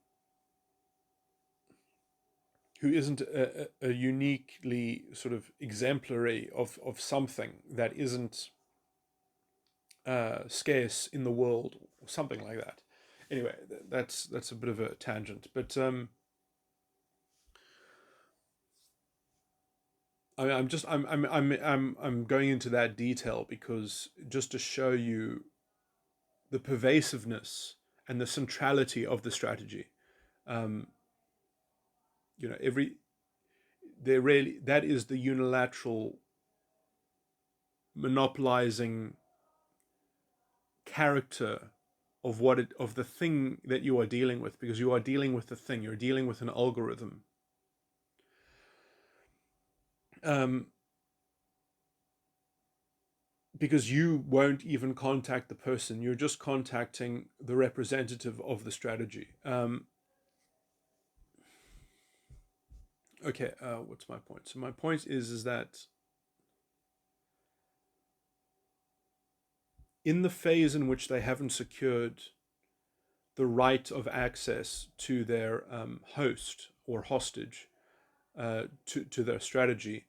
who isn't a uniquely sort of exemplary of something that isn't scarce in the world, or something like that. Anyway, that's a bit of a tangent, but I'm going into that detail because just to show you the pervasiveness and the centrality of the strategy. Um, every they really that is the unilateral monopolizing character of the thing that you are dealing with, because you are dealing with the thing, you're dealing with an algorithm. Um, because you won't even contact the person, you're just contacting the representative of the strategy. Okay, what's my point? So my point is that in the phase in which they haven't secured the right of access to their host or hostage, to their strategy,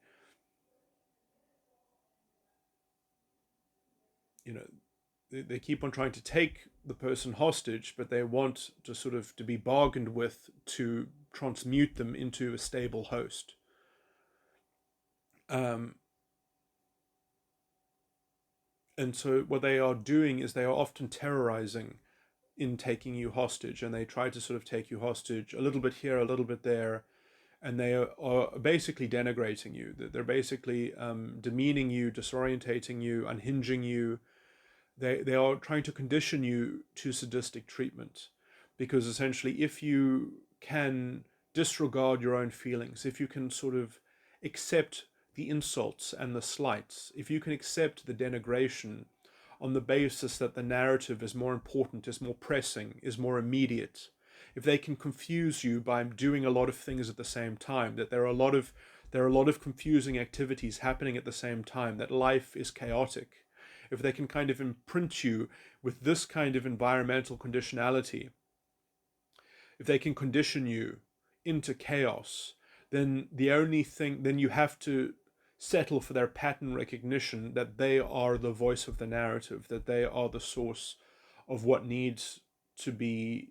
you know, they keep on trying to take the person hostage, but they want to sort of to be bargained with to transmute them into a stable host. Um, and so what they are doing is they are often terrorizing in taking you hostage, and they try to sort of take you hostage a little bit here, a little bit there, and they are basically denigrating you. They're basically demeaning you, disorientating you, unhinging you. They are trying to condition you to sadistic treatment, because essentially, if you can disregard your own feelings, if you can sort of accept the insults and the slights, if you can accept the denigration on the basis that the narrative is more important, is more pressing, is more immediate, if they can confuse you by doing a lot of things at the same time, that there are a lot of confusing activities happening at the same time, that life is chaotic, if they can kind of imprint you with this kind of environmental conditionality, if they can condition you into chaos, then then you have to settle for their pattern recognition, that they are the voice of the narrative, that they are the source of what needs to be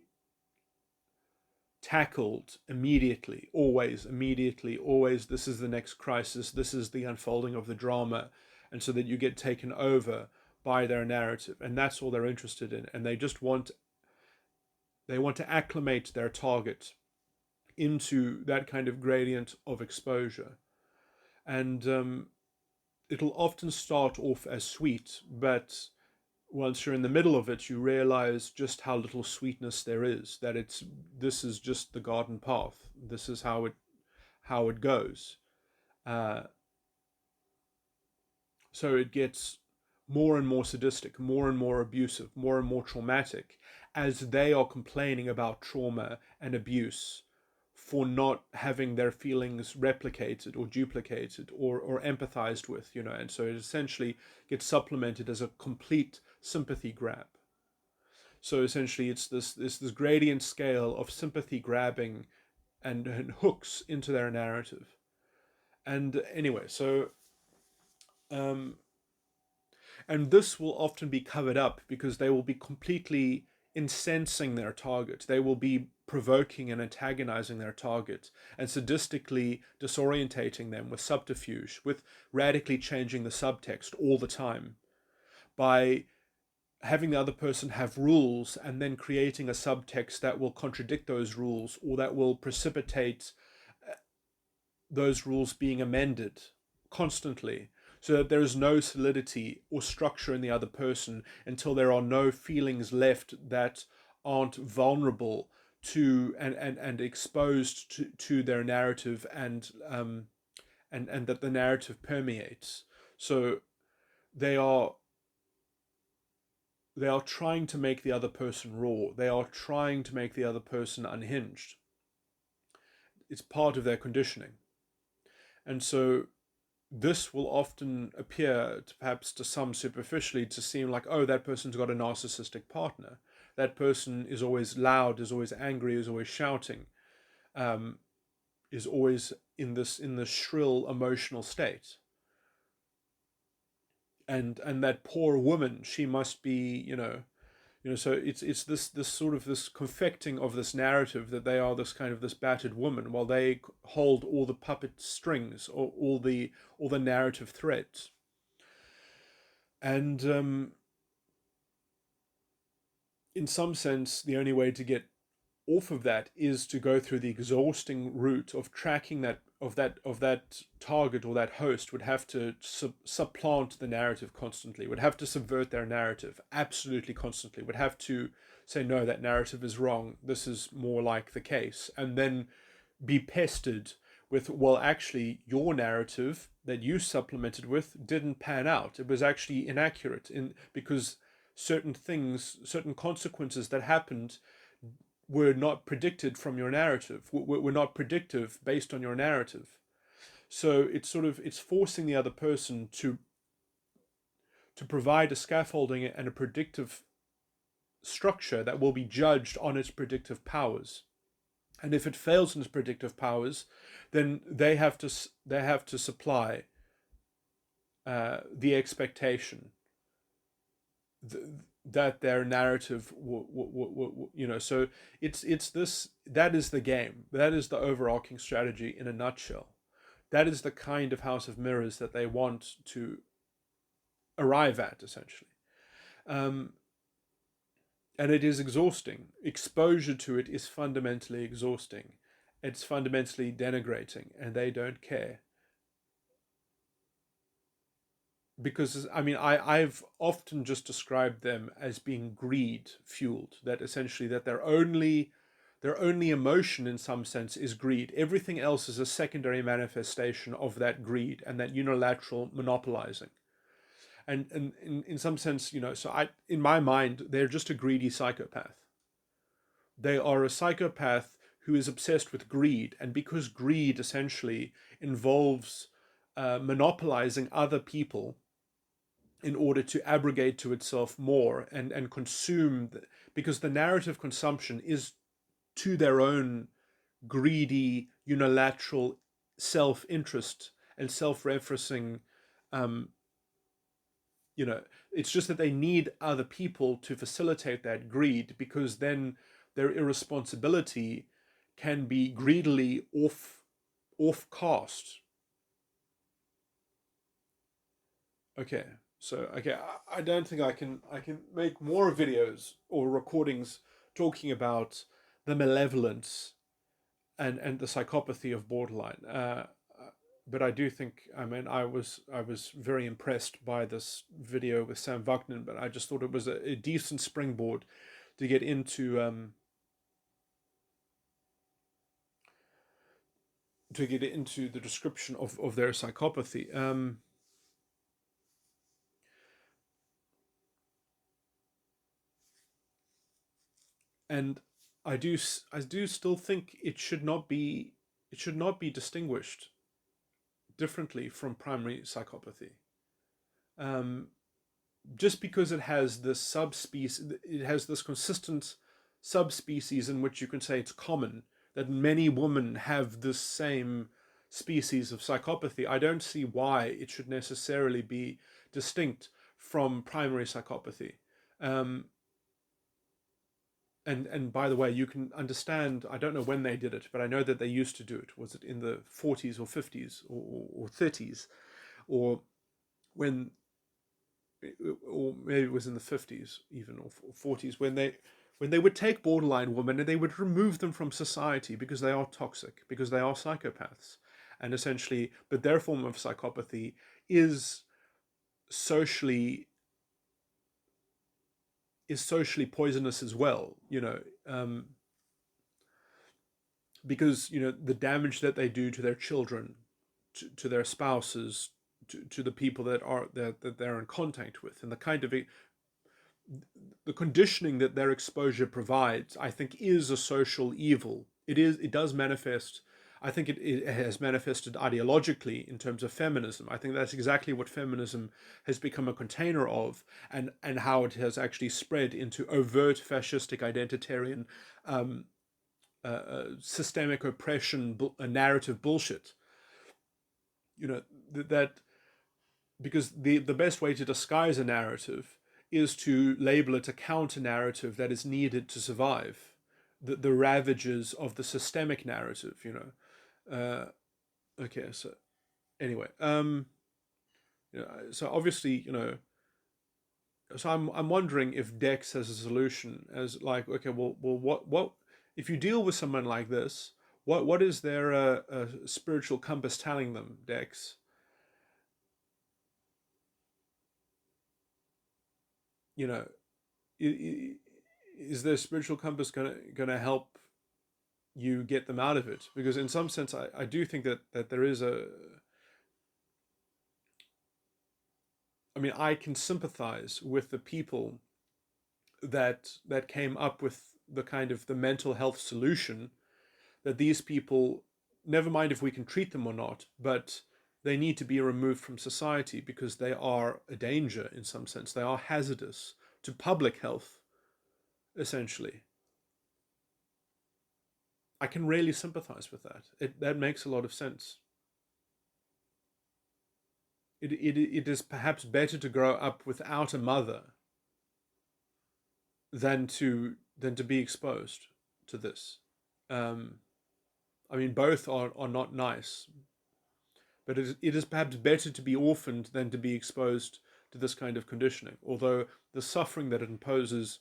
tackled immediately, always. This is the next crisis, this is the unfolding of the drama, and so that you get taken over by their narrative, and that's all they're interested in. And they want to acclimate their target into that kind of gradient of exposure. And it'll often start off as sweet, but once you're in the middle of it, you realize just how little sweetness there is. That this is just the garden path. This is how it goes. Uh, so it gets more and more sadistic, more and more abusive, more and more traumatic, as they are complaining about trauma and abuse for not having their feelings replicated or duplicated or empathized with, and so it essentially gets supplemented as a complete sympathy grab. So essentially it's this gradient scale of sympathy grabbing and hooks into their narrative. And anyway, so um, and this will often be covered up because they will be completely incensing their target. They will be provoking and antagonizing their target and sadistically disorientating them with subterfuge, with radically changing the subtext all the time, by having the other person have rules and then creating a subtext that will contradict those rules, or that will precipitate those rules being amended constantly, so that there is no solidity or structure in the other person until there are no feelings left that aren't vulnerable to and exposed to their narrative, and that the narrative permeates. So they are trying to make the other person raw. They are trying to make the other person unhinged. It's part of their conditioning. And so this will often appear, perhaps to some superficially, to seem like, oh, that person's got a narcissistic partner. That person is always loud, is always angry, is always shouting, is always in this shrill emotional state. And that poor woman, she must be, so it's this sort of this confecting of this narrative that they are this kind of this battered woman, while they hold all the puppet strings, or all the narrative threads. And in some sense, the only way to get off of that is to go through the exhausting route of tracking that target, or that host would have to supplant the narrative constantly, would have to subvert their narrative absolutely constantly, would have to say, no, that narrative is wrong, this is more like the case, and then be pestered with, well, actually, your narrative that you supplemented with didn't pan out. It was actually inaccurate, because certain things, certain consequences that happened were not predicted from your narrative, were not predictive based on your narrative. So it's forcing the other person to provide a scaffolding and a predictive structure that will be judged on its predictive powers. And if it fails in its predictive powers, then they have to supply the expectation that their narrative, so it's this, that is the game, that is the overarching strategy in a nutshell. That is the kind of house of mirrors that they want to arrive at, essentially. And it is exhausting. Exposure to it is fundamentally exhausting. It's fundamentally denigrating, and they don't care. Because I've often just described them as being greed fueled, that essentially that their only emotion in some sense is greed. Everything else is a secondary manifestation of that greed and that unilateral monopolizing. And in some sense, in my mind, they're just a greedy psychopath. They are a psychopath who is obsessed with greed, and because greed essentially involves monopolizing other people in order to abrogate to itself more and consume, because the narrative consumption is to their own greedy, unilateral self-interest and self-referencing. It's just that they need other people to facilitate that greed, because then their irresponsibility can be greedily off cast. Okay. So, I don't think I can make more videos or recordings talking about the malevolence and the psychopathy of borderline. But I do think, I was very impressed by this video with Sam Vaknin, but I just thought it was a decent springboard to get into the description of their psychopathy. And I do still think it should not be distinguished differently from primary psychopathy. Just because it has this subspecies, it has this consistent subspecies in which you can say it's common that many women have this same species of psychopathy, I don't see why it should necessarily be distinct from primary psychopathy. And by the way, you can understand, I don't know when they did it, but I know that they used to do it. Was it in the 40s or 50s or 30s? Or when or maybe it was in the 50s even, or 40s, when they would take borderline women and they would remove them from society because they are toxic, because they are psychopaths, and essentially, but their form of psychopathy is socially poisonous as well, because the damage that they do to their children, to their spouses, to the people that they're in contact with, and the conditioning that their exposure provides, I think, is a social evil. It does manifest. I think it has manifested ideologically in terms of feminism. I think that's exactly what feminism has become a container of, and how it has actually spread into overt fascistic, identitarian, systemic oppression, narrative bullshit. That because the best way to disguise a narrative is to label it a counter narrative that is needed to survive the ravages of the systemic narrative. Okay, so anyway, so obviously, so I'm wondering if Dex has a solution, as like, okay, well, what if you deal with someone like this? What is their spiritual compass telling them, Dex? You know, is their spiritual compass gonna help you get them out of it? Because in some sense, I do think that there is a. I mean, I can sympathize with the people that came up with the mental health solution, that these people, never mind if we can treat them or not, but they need to be removed from society because they are a danger in some sense. They are hazardous to public health, essentially. I can really sympathize with that. That makes a lot of sense. It is perhaps better to grow up without a mother than to be exposed to this. Um, I mean, both are not nice, but it is perhaps better to be orphaned than to be exposed to this kind of conditioning. Although the suffering that it imposes,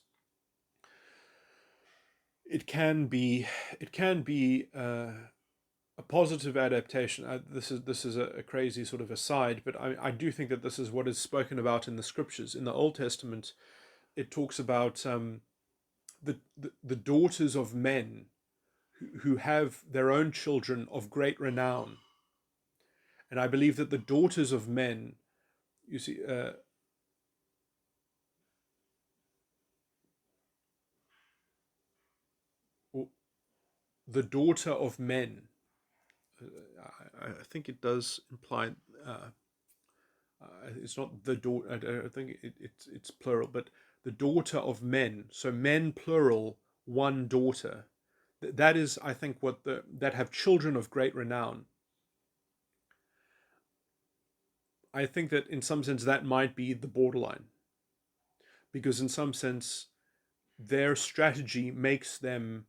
it can be a positive adaptation. This is a crazy sort of aside, but I do think that this is what is spoken about in the scriptures. In the Old Testament, it talks about the daughters of men who have their own children of great renown. And I believe that the daughters of men, you see, the daughter of men, I think it does imply, it's not the daughter, I think it's plural, but the daughter of men, so men plural, one daughter. That is, I think, that have children of great renown. I think that in some sense that might be the borderline, because in some sense their strategy makes them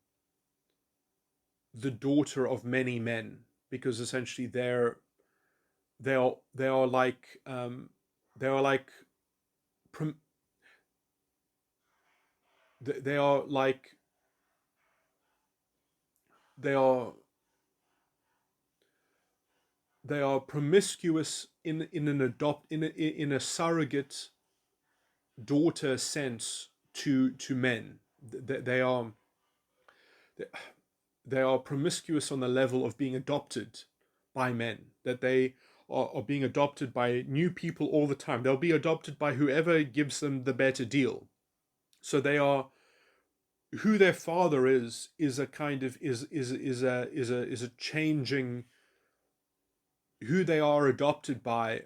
the daughter of many men, because essentially they are like they are like they are like they are they are promiscuous in a surrogate daughter sense to men. They are they are promiscuous on the level of being adopted by men. That they are being adopted by new people all the time. They'll be adopted by whoever gives them the better deal. So they are, who their father is a kind of is a changing, who they are adopted by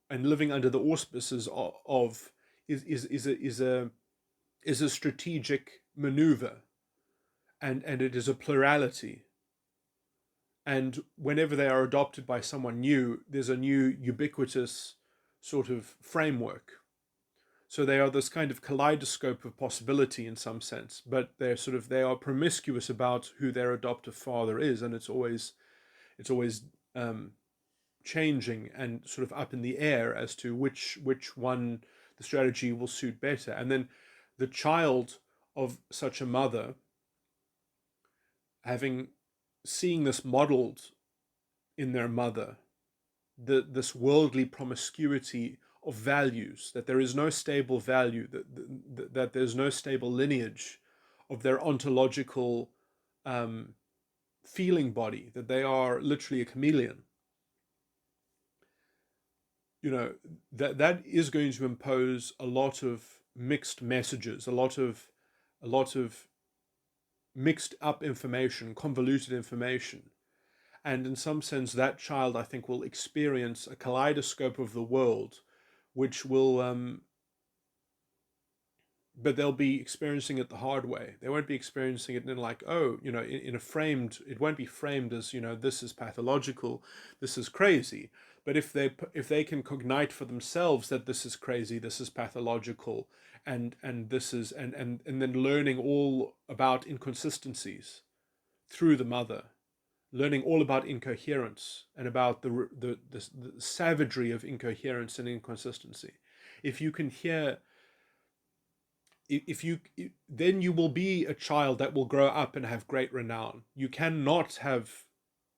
and living under the auspices of is a strategic maneuver, and it is a plurality. And whenever they are adopted by someone new, there's a new ubiquitous sort of framework. So they are this kind of kaleidoscope of possibility in some sense, but they are promiscuous about who their adoptive father is, and it's always changing and sort of up in the air as to which one the strategy will suit better. And then the child of such a mother, seeing this modeled in their mother, this worldly promiscuity of values, that there is no stable value, that there's no stable lineage of their ontological feeling body, that they are literally a chameleon. That is going to impose a lot of mixed messages, a lot of mixed up information, convoluted information. And in some sense, that child, I think, will experience a kaleidoscope of the world, which will, but they'll be experiencing it the hard way. They won't be experiencing it in like, in a framed, it won't be framed as, this is pathological, this is crazy. But if they can cognite for themselves that this is crazy, this is pathological, and this is, and then learning all about inconsistencies through the mother, learning all about incoherence and about the savagery of incoherence and inconsistency. If you can hear, then you will be a child that will grow up and have great renown. You cannot have,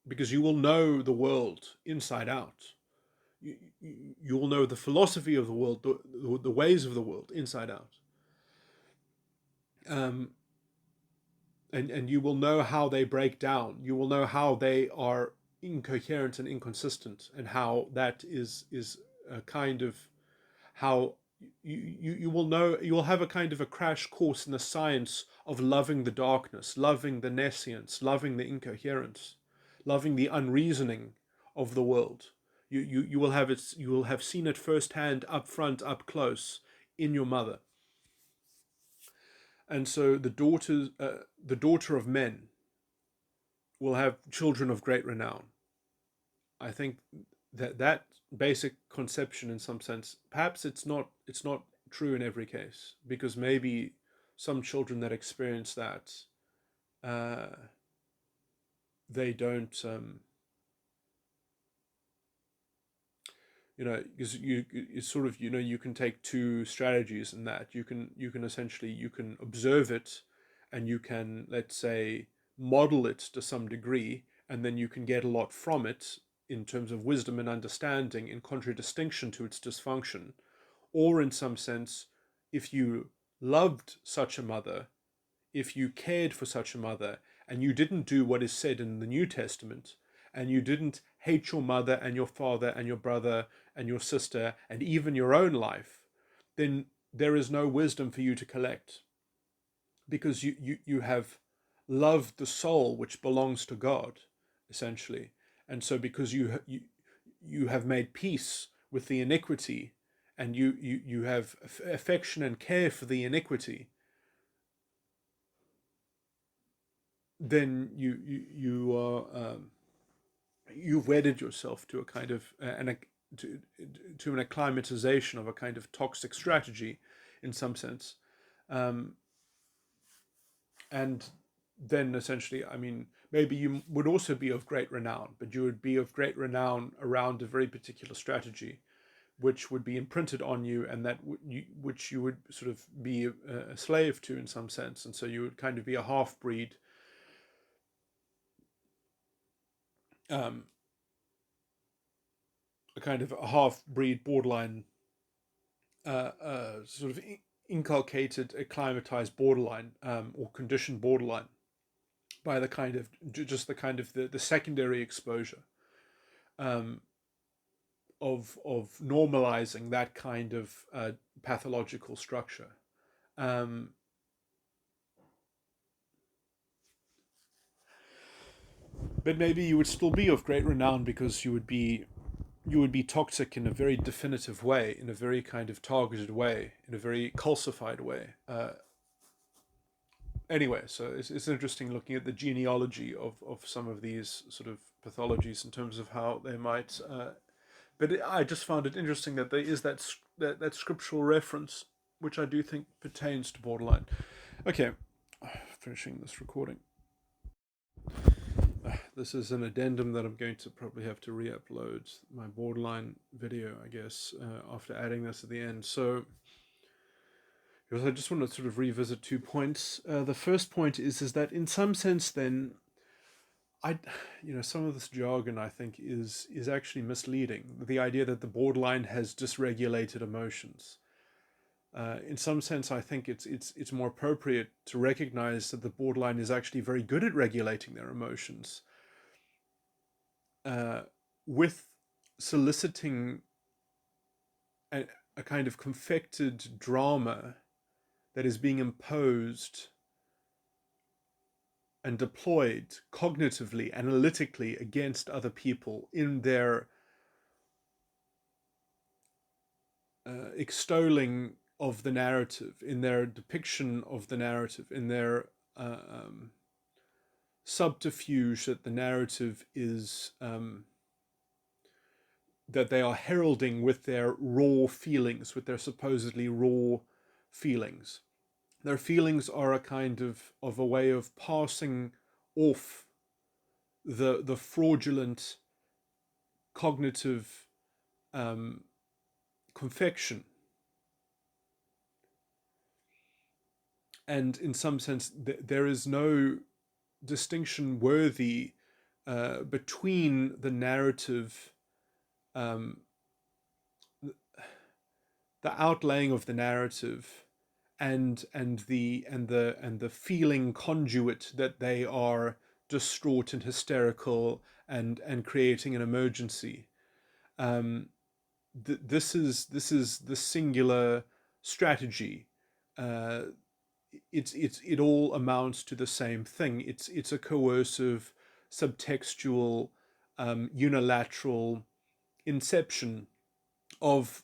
because you will know the world inside out. You will know the philosophy of the world, the ways of the world inside out. And you will know how they break down. You will know how they are incoherent and inconsistent, and how that is a kind of how you will know. You will have a kind of a crash course in the science of loving the darkness, loving the nescience, loving the incoherence, loving the unreasoning of the world. You will have it. You will have seen it firsthand, up front, up close, in your mother. And so the daughter of men will have children of great renown. I think that basic conception, in some sense, perhaps it's not true in every case, because maybe some children that experience that, they don't, because it's sort of, you can take two strategies in that. You can essentially observe it, and you can, let's say, model it to some degree, and then you can get a lot from it in terms of wisdom and understanding, in contradistinction to its dysfunction. Or in some sense, if you loved such a mother, if you cared for such a mother, and you didn't do what is said in the New Testament, and you didn't hate your mother and your father and your brother and your sister and even your own life, then there is no wisdom for you to collect, because you have loved the soul which belongs to God, essentially. And so because you have made peace with the iniquity, and you have affection and care for the iniquity, then you are you've wedded yourself to a kind of to an acclimatization of a kind of toxic strategy, in some sense, and then essentially, I mean, maybe you would also be of great renown, but you would be of great renown around a very particular strategy, which would be imprinted on you, and which you would sort of be a slave to, in some sense, and so you would kind of be a half-breed. A kind of a half-breed, borderline, sort of inculcated, acclimatized borderline, or conditioned borderline, by the kind of just the kind of the secondary exposure, of normalizing that kind of pathological structure. But maybe you would still be of great renown, because you would be toxic in a very definitive way, in a very kind of targeted way, in a very calcified way. Anyway, so it's interesting looking at the genealogy of some of these sort of pathologies in terms of how they might. But I just found it interesting that there is that scriptural reference, which I do think pertains to borderline. Okay, finishing this recording. This is an addendum that I'm going to probably have to re-upload my borderline video, I guess, after adding this at the end. So Because I just want to sort of revisit 2 points. The first point is that in some sense, then I, some of this jargon I think is actually misleading. The idea that the borderline has dysregulated emotions. In some sense, I think it's more appropriate to recognize that the borderline is actually very good at regulating their emotions, with soliciting a kind of confected drama that is being imposed and deployed cognitively, analytically against other people in their extolling of the narrative, in their depiction of the narrative, in their subterfuge that the narrative is, that they are heralding with their raw feelings, with their supposedly raw feelings. Their feelings are a kind of a way of passing off the fraudulent cognitive confection. And in some sense, there is no distinction worthy between the narrative, the outlaying of the narrative, and the feeling conduit that they are distraught and hysterical and creating an emergency. This is the singular strategy. It all amounts to the same thing. It's a coercive, subtextual, unilateral inception of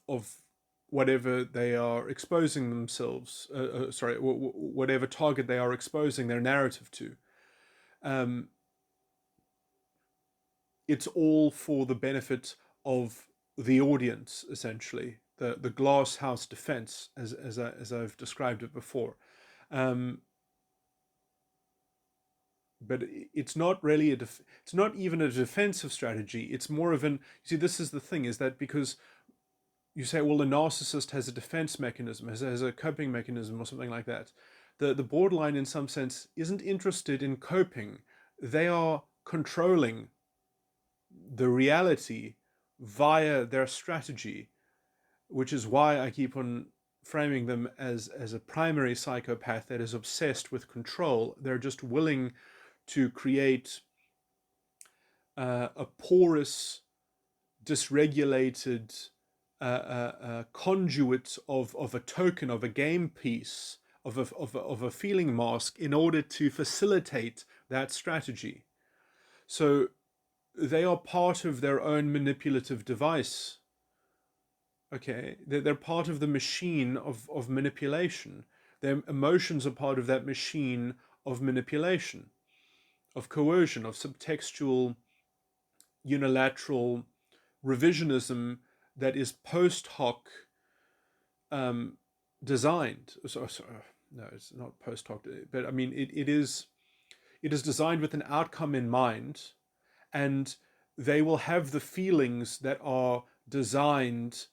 whatever they are exposing themselves, whatever target they are exposing their narrative to. It's all for the benefit of the audience, essentially, the glass house defense, as I've described it before. But it's not really it's not even a defensive strategy. It's more of an, you see, this is the thing, is that because you say, well, the narcissist has a defense mechanism, has a coping mechanism or something like that. The borderline, in some sense, isn't interested in coping. They are controlling the reality via their strategy, which is why I keep on framing them as a primary psychopath that is obsessed with control. They're just willing to create a porous, dysregulated conduit of a token, of a game piece, of a feeling mask, in order to facilitate that strategy. So they are part of their own manipulative device. Okay, they're part of the machine of manipulation. Their emotions are part of that machine of manipulation, of coercion, of subtextual, unilateral revisionism that is post hoc designed. No, it's not post hoc, but I mean it is designed with an outcome in mind, and they will have the feelings that are designed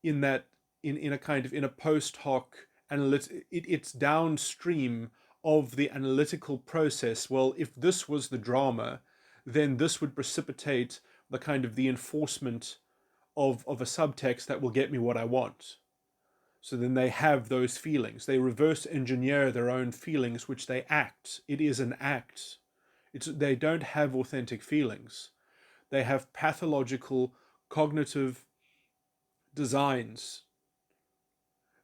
in that, in a kind of, in a post hoc it's downstream of the analytical process. Well, if this was the drama, then this would precipitate the kind of the enforcement of a subtext that will get me what I want. So then they have those feelings. They reverse engineer their own feelings, which they act. It is an act. They don't have authentic feelings. They have pathological cognitive designs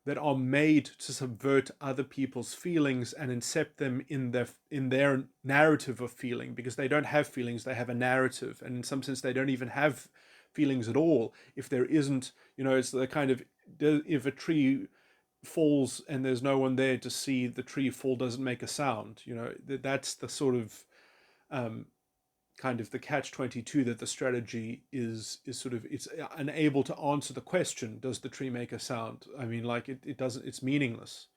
that are made to subvert other people's feelings and incept them in their narrative of feeling, because they don't have feelings, they have a narrative, and in some sense they don't even have feelings at all if there isn't, it's the kind of, if a tree falls and there's no one there to see the tree fall, doesn't make a sound. That's the sort of kind of the catch-22, that the strategy is sort of, it's unable to answer the question, does the tree make a sound? I mean, like, it doesn't, it's meaningless.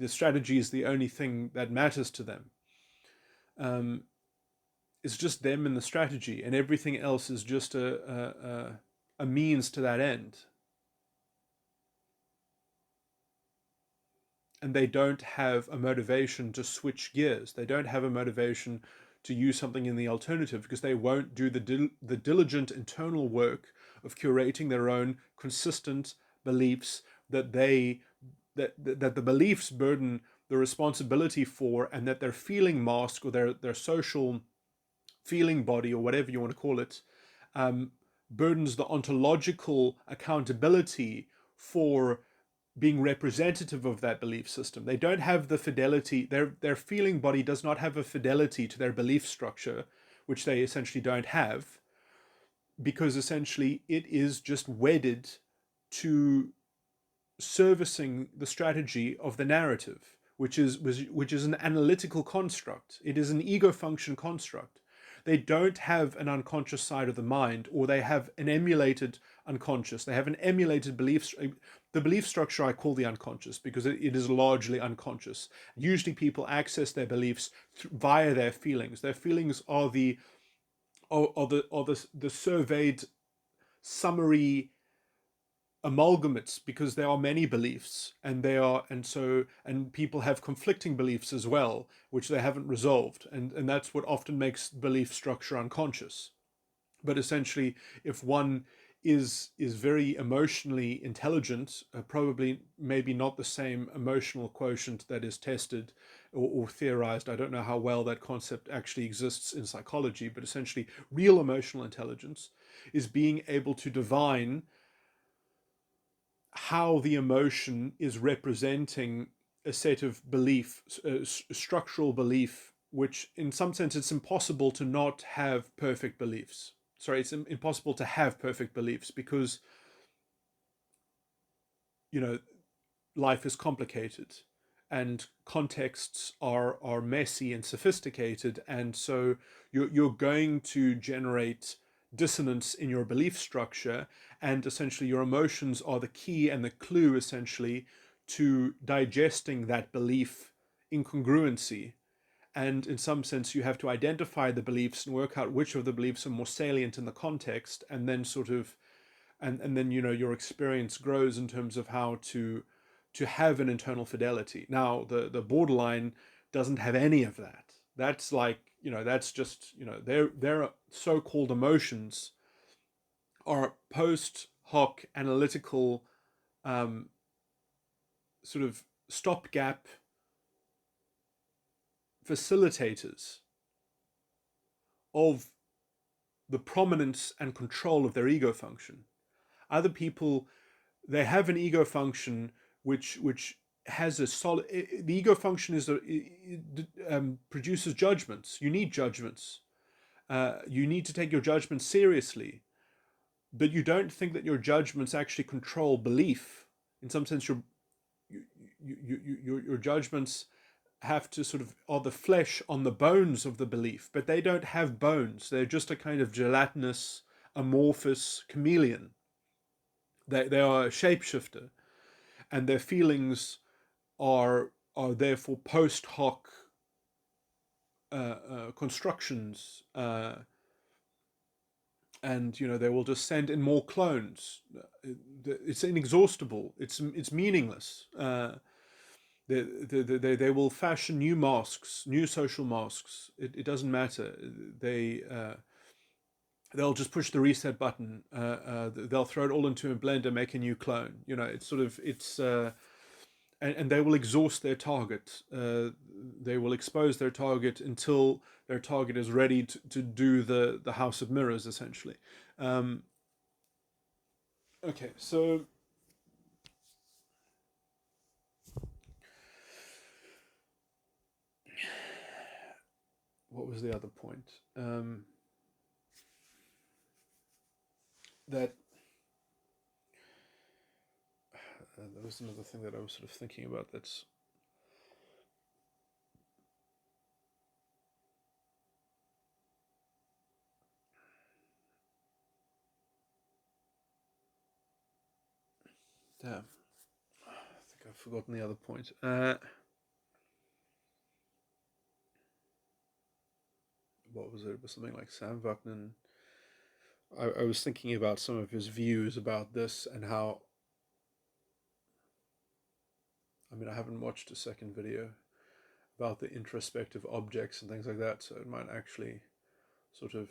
The strategy is the only thing that matters to them. It's just them and the strategy, and everything else is just a means to that end. and they don't have a motivation to switch gears. They don't have a motivation to use something in the alternative because they won't do the diligent internal work of curating their own consistent beliefs that the beliefs burden the responsibility for, and that their feeling mask or their social feeling body or whatever you want to call it burdens the ontological accountability for being representative of that belief system. They don't have the fidelity, their feeling body does not have a fidelity to their belief structure, which they essentially don't have, because essentially it is just wedded to servicing the strategy of the narrative, which is an analytical construct. It is an ego function construct. They don't have an unconscious side of the mind, or they have an emulated unconscious. They have an emulated belief. The belief structure I call the unconscious because it is largely unconscious. Usually people access their beliefs via their feelings. Their feelings are the surveyed summary amalgamates, because there are many beliefs, and people have conflicting beliefs as well, which they haven't resolved, and that's what often makes belief structure unconscious. But essentially, if one is very emotionally intelligent, probably maybe not the same emotional quotient that is tested or theorized. I don't know how well that concept actually exists in psychology, but essentially real emotional intelligence is being able to divine how the emotion is representing a set of belief, structural belief, which in some sense it's impossible to not have perfect beliefs. Sorry, it's impossible to have perfect beliefs because, life is complicated and contexts are messy and sophisticated, and so you're going to generate dissonance in your belief structure, and essentially your emotions are the key and the clue essentially to digesting that belief incongruency. And in some sense you have to identify the beliefs and work out which of the beliefs are more salient in the context, and then and then your experience grows in terms of how to have an internal fidelity. Now the borderline doesn't have any of that. That's like, that's just, their so-called emotions are post hoc analytical sort of stopgap facilitators of the prominence and control of their ego function. Other people, they have an ego function which has a solid. The ego function produces judgments. You need judgments. You need to take your judgments seriously, but you don't think that your judgments actually control belief. In some sense, your judgments have to sort of are the flesh on the bones of the belief, but they don't have bones. They're just a kind of gelatinous, amorphous chameleon. They are a shapeshifter, and their feelings are therefore post hoc constructions, and they will just send in more clones. It's inexhaustible. It's meaningless. They will fashion new masks, new social masks. It doesn't matter. They'll just push the reset button. They'll throw it all into a blender, make a new clone. And they will exhaust their target. They will expose their target until their target is ready to do the House of Mirrors, essentially. Okay, so what was the other point? That was another thing that I was sort of thinking about. Damn, I think I've forgotten the other point. What was it? It was something like Sam Vaknin. I was thinking about some of his views about this and how mean, I haven't watched a second video about the introspective objects and things like that, so it might actually sort of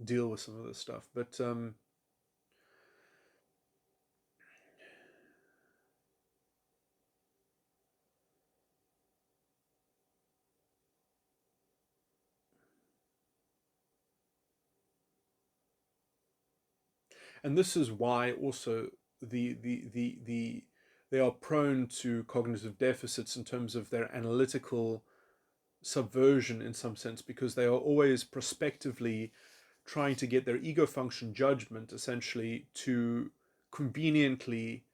deal with some of this stuff. But and this is why also they are prone to cognitive deficits in terms of their analytical subversion in some sense, because they are always prospectively trying to get their ego function judgment essentially to conveniently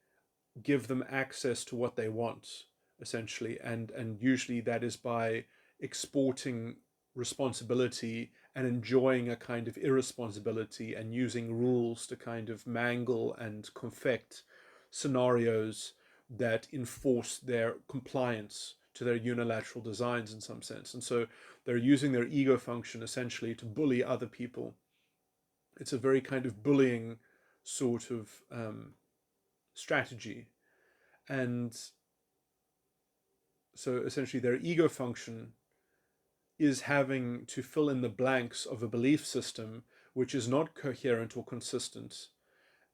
give them access to what they want, essentially, and usually that is by exporting responsibility and enjoying a kind of irresponsibility and using rules to kind of mangle and confect scenarios that enforce their compliance to their unilateral designs in some sense. And so they're using their ego function essentially to bully other people. It's a very kind of bullying sort of strategy. And so essentially their ego function is having to fill in the blanks of a belief system which is not coherent or consistent,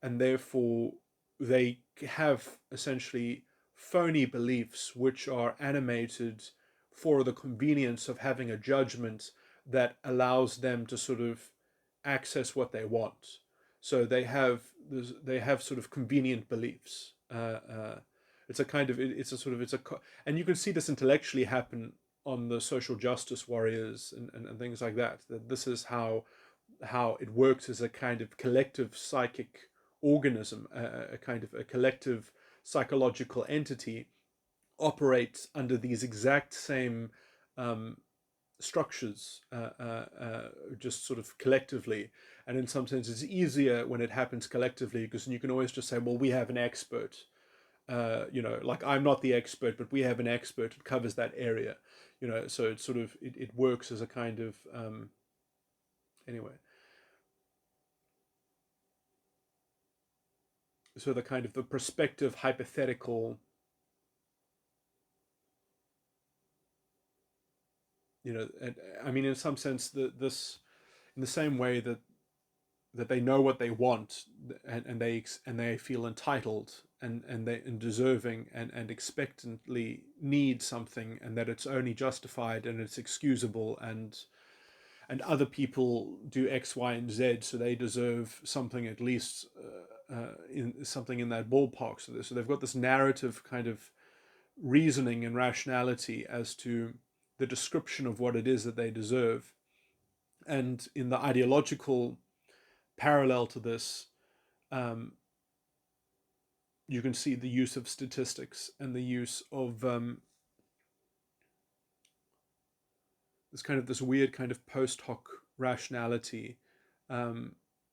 and therefore they have essentially phony beliefs which are animated for the convenience of having a judgment that allows them to sort of access what they want. So they have sort of convenient beliefs. It's a kind of it's a sort of it's a and you can see this intellectually happen on the social justice warriors and things like that. That this is how it works as a kind of collective psychic organism, a kind of a collective psychological entity operates under these exact same structures, just sort of collectively. And in some sense, it's easier when it happens collectively, because you can always just say, well, we have an expert. Like I'm not the expert, but we have an expert that covers that area. So it's sort of it works as a kind of anyway. So the kind of the prospective hypothetical, I mean, in some sense, this in the same way that they know what they want, and they feel entitled and deserving and expectantly need something, and that it's only justified and it's excusable, and other people do X, Y, and Z, so they deserve something at least in something in that ballpark. So they've got this narrative kind of reasoning and rationality as to the description of what it is that they deserve. And in the ideological parallel to this, you can see the use of statistics and the use of this weird kind of post hoc rationality,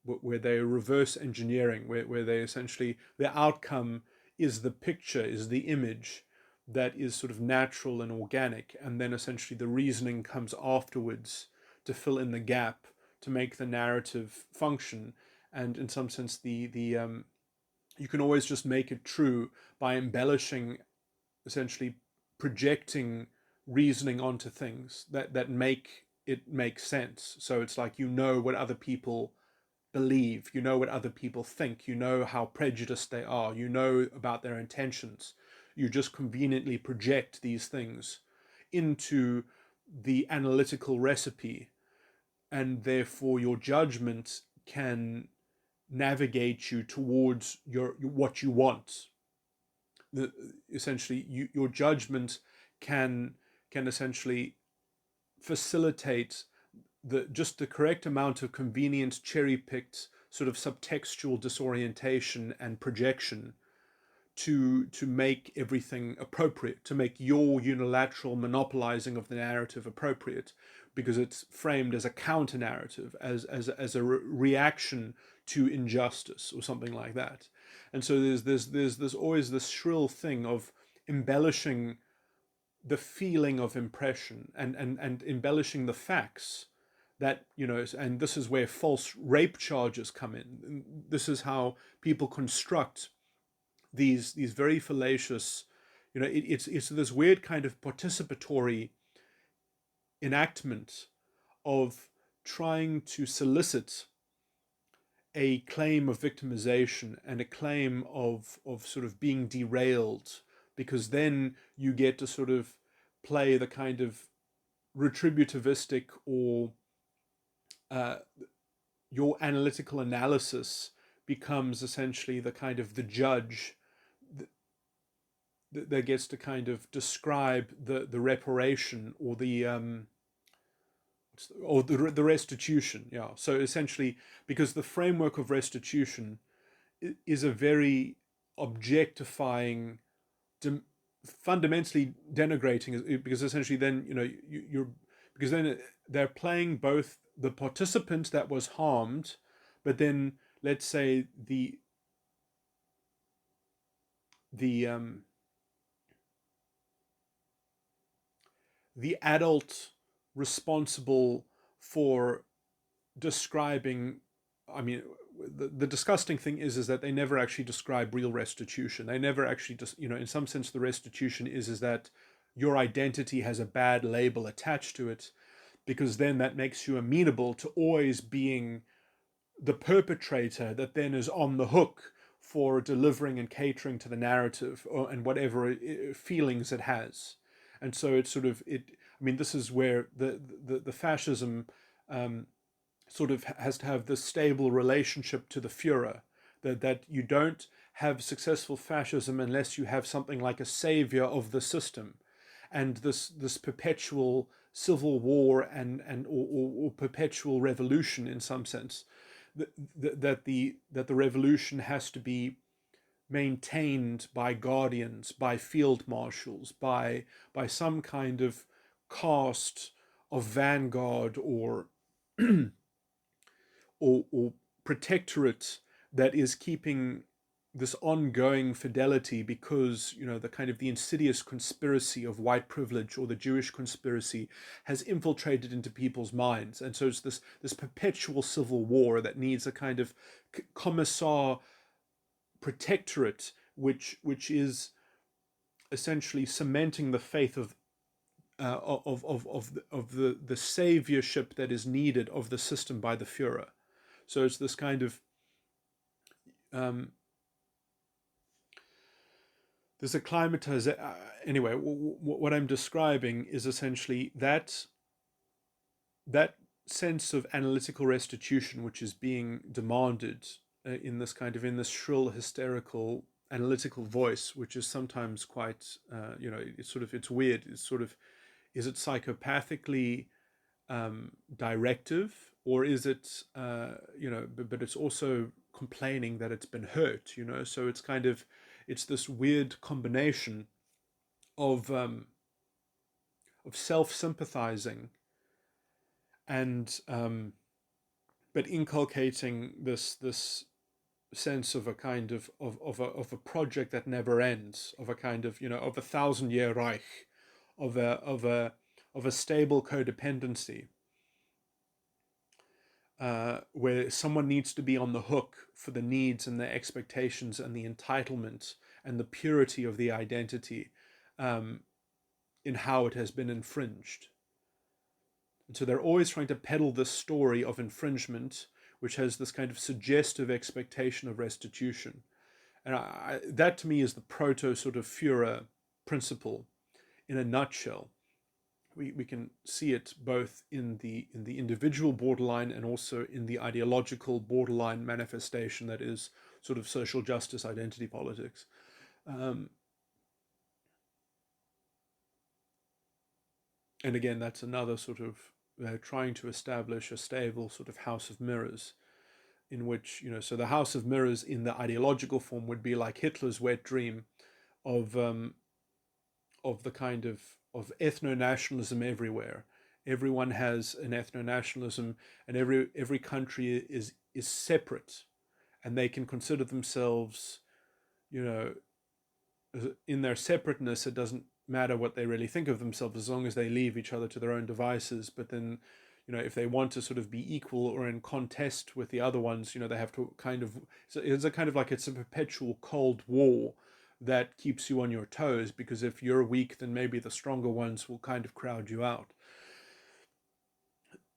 where they reverse engineering, where they essentially, the outcome is the picture, is the image that is sort of natural and organic, and then essentially the reasoning comes afterwards to fill in the gap, to make the narrative function. And in some sense, you can always just make it true by embellishing, essentially projecting reasoning onto things that make it make sense. So it's like, what other people believe, what other people think, how prejudiced they are, about their intentions. You just conveniently project these things into the analytical recipe, and therefore your judgment can navigate you towards what you want. Essentially, your judgment can essentially facilitate just the correct amount of convenient cherry-picked sort of subtextual disorientation and projection to make everything appropriate, to make your unilateral monopolizing of the narrative appropriate, because it's framed as a counter narrative, as a reaction to injustice or something like that. And so there's always this shrill thing of embellishing the feeling of impression and embellishing the facts that, and this is where false rape charges come in. This is how people construct these very fallacious, it's this weird kind of participatory enactment of trying to solicit a claim of victimization and a claim of sort of being derailed, because then you get to sort of play the kind of retributivistic, or your analytical analysis becomes essentially the kind of the judge that gets to kind of describe the reparation, or the restitution. Yeah. So essentially, because the framework of restitution is a very objectifying, fundamentally denigrating, because essentially then, you're because then they're playing both the participant that was harmed, but then let's say the adult responsible for describing. I mean, the disgusting thing is that they never actually describe real restitution. They never actually just, in some sense, the restitution is that your identity has a bad label attached to it, because then that makes you amenable to always being the perpetrator that then is on the hook for delivering and catering to the narrative, and whatever feelings it has. And so it's sort of it. I mean, this is where the fascism sort of has to have this stable relationship to the fuhrer, that you don't have successful fascism unless you have something like a savior of the system, and this perpetual civil war or perpetual revolution, in some sense, that the revolution has to be maintained by guardians, by field marshals, by some kind of caste of vanguard, or or protectorate that is keeping this ongoing fidelity, because the kind of the insidious conspiracy of white privilege, or the Jewish conspiracy, has infiltrated into people's minds. And so it's this perpetual civil war that needs a kind of commissar protectorate, which is essentially cementing the faith of the saviorship that is needed of the system by the Führer. So it's this kind of there's a climatization. Anyway, what I'm describing is essentially that sense of analytical restitution which is being demanded in this shrill, hysterical, analytical voice, which is sometimes quite, it's weird. It's sort of, is it psychopathically directive, or is it, but it's also complaining that it's been hurt, so it's this weird combination of self-sympathizing and but inculcating this sense of a kind of a project that never ends, of a kind of of a 1,000-year Reich, of a stable codependency, where someone needs to be on the hook for the needs and the expectations and the entitlement and the purity of the identity, in how it has been infringed. And so they're always trying to peddle this story of infringement, which has this kind of suggestive expectation of restitution. And that to me is the proto sort of Führer principle in a nutshell. We can see it both in the individual borderline and also in the ideological borderline manifestation that is sort of social justice, identity politics. And again, that's another sort of trying to establish a stable sort of house of mirrors, in which, so the house of mirrors in the ideological form would be like Hitler's wet dream of the kind of ethno-nationalism everywhere. Everyone has an ethno-nationalism, and every country is separate, and they can consider themselves, in their separateness. It doesn't matter what they really think of themselves, as long as they leave each other to their own devices. But then, if they want to sort of be equal or in contest with the other ones, they have to kind of, so it's a kind of like, it's a perpetual cold war that keeps you on your toes, because if you're weak, then maybe the stronger ones will kind of crowd you out.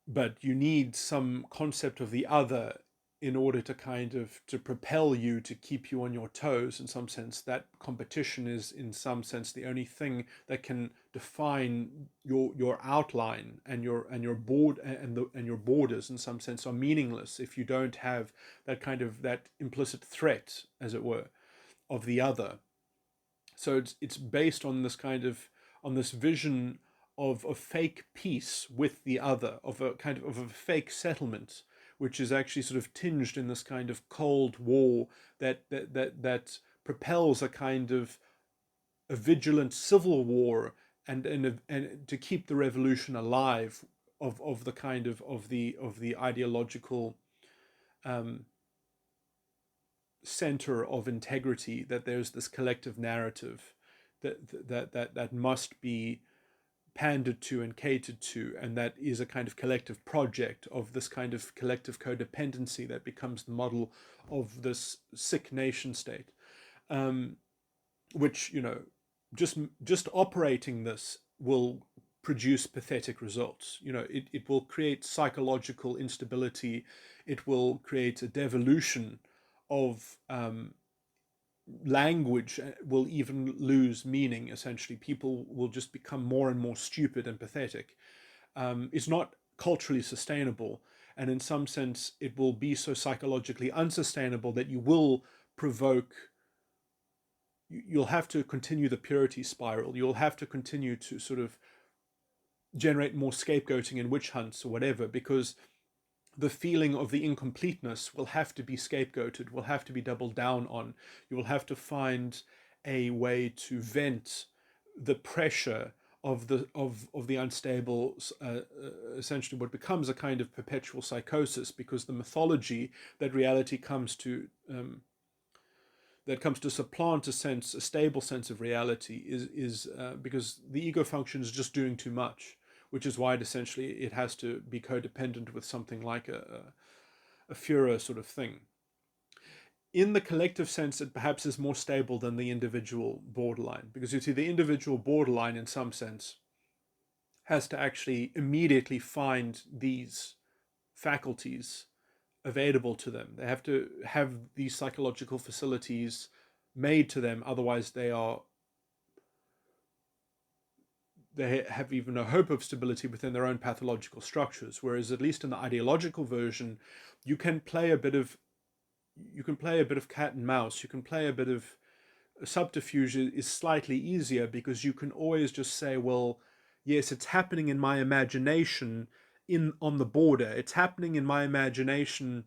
But you need some concept of the other in order to kind of to propel you, to keep you on your toes. In some sense, that competition is in some sense the only thing that can define your outline, and your board, and your borders in some sense are meaningless if you don't have that kind of, that implicit threat, as it were, of the other. So it's based on this kind of, on this vision of a fake peace with the other, of a kind of a fake settlement, which is actually sort of tinged in this kind of cold war that propels a kind of a vigilant civil war, and to keep the revolution alive, of the kind of the ideological center of integrity, that there's this collective narrative that must be pandered to and catered to, and that is a kind of collective project of this kind of collective codependency that becomes the model of this sick nation state, which, just operating this will produce pathetic results. It will create psychological instability. It will create a devolution of language, will even lose meaning. Essentially, people will just become more and more stupid and pathetic. It's not culturally sustainable, and in some sense it will be so psychologically unsustainable that you'll have to continue the purity spiral. You'll have to continue to sort of generate more scapegoating and witch hunts or whatever, because the feeling of the incompleteness will have to be scapegoated, will have to be doubled down on. You will have to find a way to vent the pressure of the unstable, essentially what becomes a kind of perpetual psychosis, because the mythology that reality comes to supplant a stable sense of reality, is because the ego function is just doing too much, which is why it has to be codependent with something like a fuhrer sort of thing. In the collective sense, it perhaps is more stable than the individual borderline, because you see, the individual borderline in some sense has to actually immediately find these faculties available to them. They have to have these psychological facilities made to them, otherwise they have even no hope of stability within their own pathological structures. Whereas, at least in the ideological version, you can play a bit of cat and mouse. You can play a bit of subterfuge. Is slightly easier, because you can always just say, well, yes, it's happening in my imagination on the border. It's happening in my imagination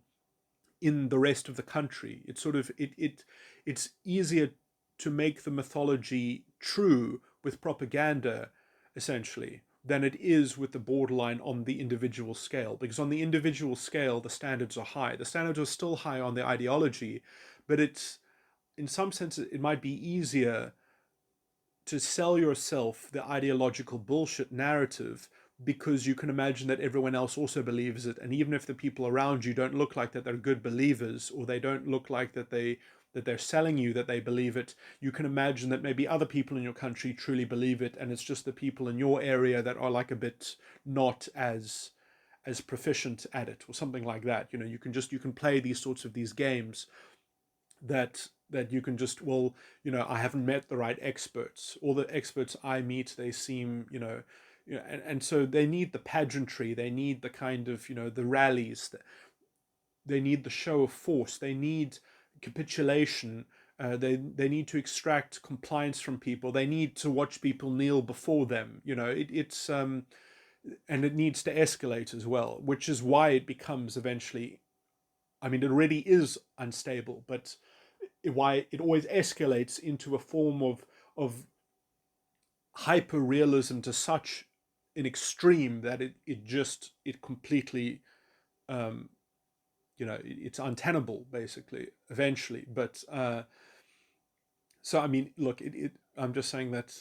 in the rest of the country. It's sort of it's easier to make the mythology true with propaganda, essentially, than it is with the borderline on the individual scale. Because on the individual scale, the standards are high. The standards are still high on the ideology, but it's, in some sense, it might be easier to sell yourself the ideological bullshit narrative, because you can imagine that everyone else also believes it. And even if the people around you don't look like that they're good believers, or they don't look like that they're selling you that they believe it, you can imagine that maybe other people in your country truly believe it, and it's just the people in your area that are like a bit not as proficient at it, or something like that. You can play these games that you can just, well, I haven't met the right experts. All the experts I meet, they seem, and so they need the pageantry, they need the kind of, the rallies, they need the show of force, they need capitulation, they need to extract compliance from people, they need to watch people kneel before them. It's and it needs to escalate as well, which is why it becomes eventually, it already is unstable, but why it always escalates into a form of hyper realism to such an extreme that it completely, it's untenable, basically, eventually. But so look, I'm just saying that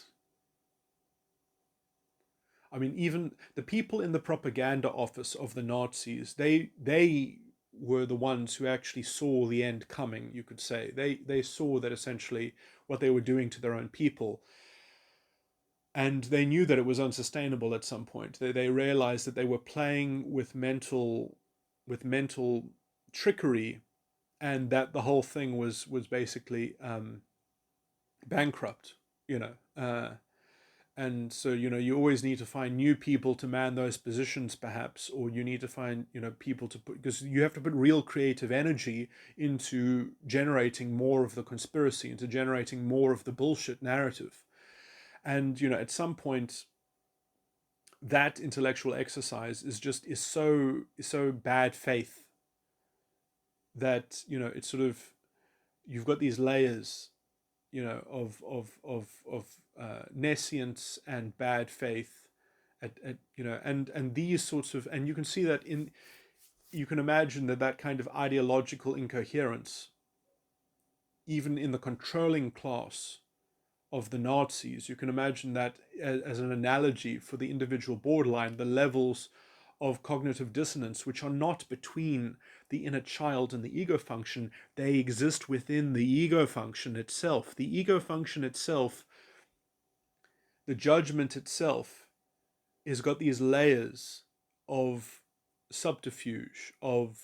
I mean, even the people in the propaganda office of the Nazis, they were the ones who actually saw the end coming, you could say. They saw that essentially what they were doing to their own people, and they knew that it was unsustainable at some point. They realized that they were playing with mental trickery, and that the whole thing was basically bankrupt, you know. And so, you always need to find new people to man those positions, perhaps, or you need to find, people to put, because you have to put real creative energy into generating more of the conspiracy, into generating more of the bullshit narrative. And, at some point, that intellectual exercise is so bad faith that, it's sort of, you've got these layers, of nescience and bad faith, and these sorts of, and you can see that you can imagine that kind of ideological incoherence, even in the controlling class of the Nazis. You can imagine that as an analogy for the individual borderline, the levels of cognitive dissonance, which are not between the inner child and the ego function, they exist within the ego function itself. The ego function itself, the judgment itself, has got these layers of subterfuge, of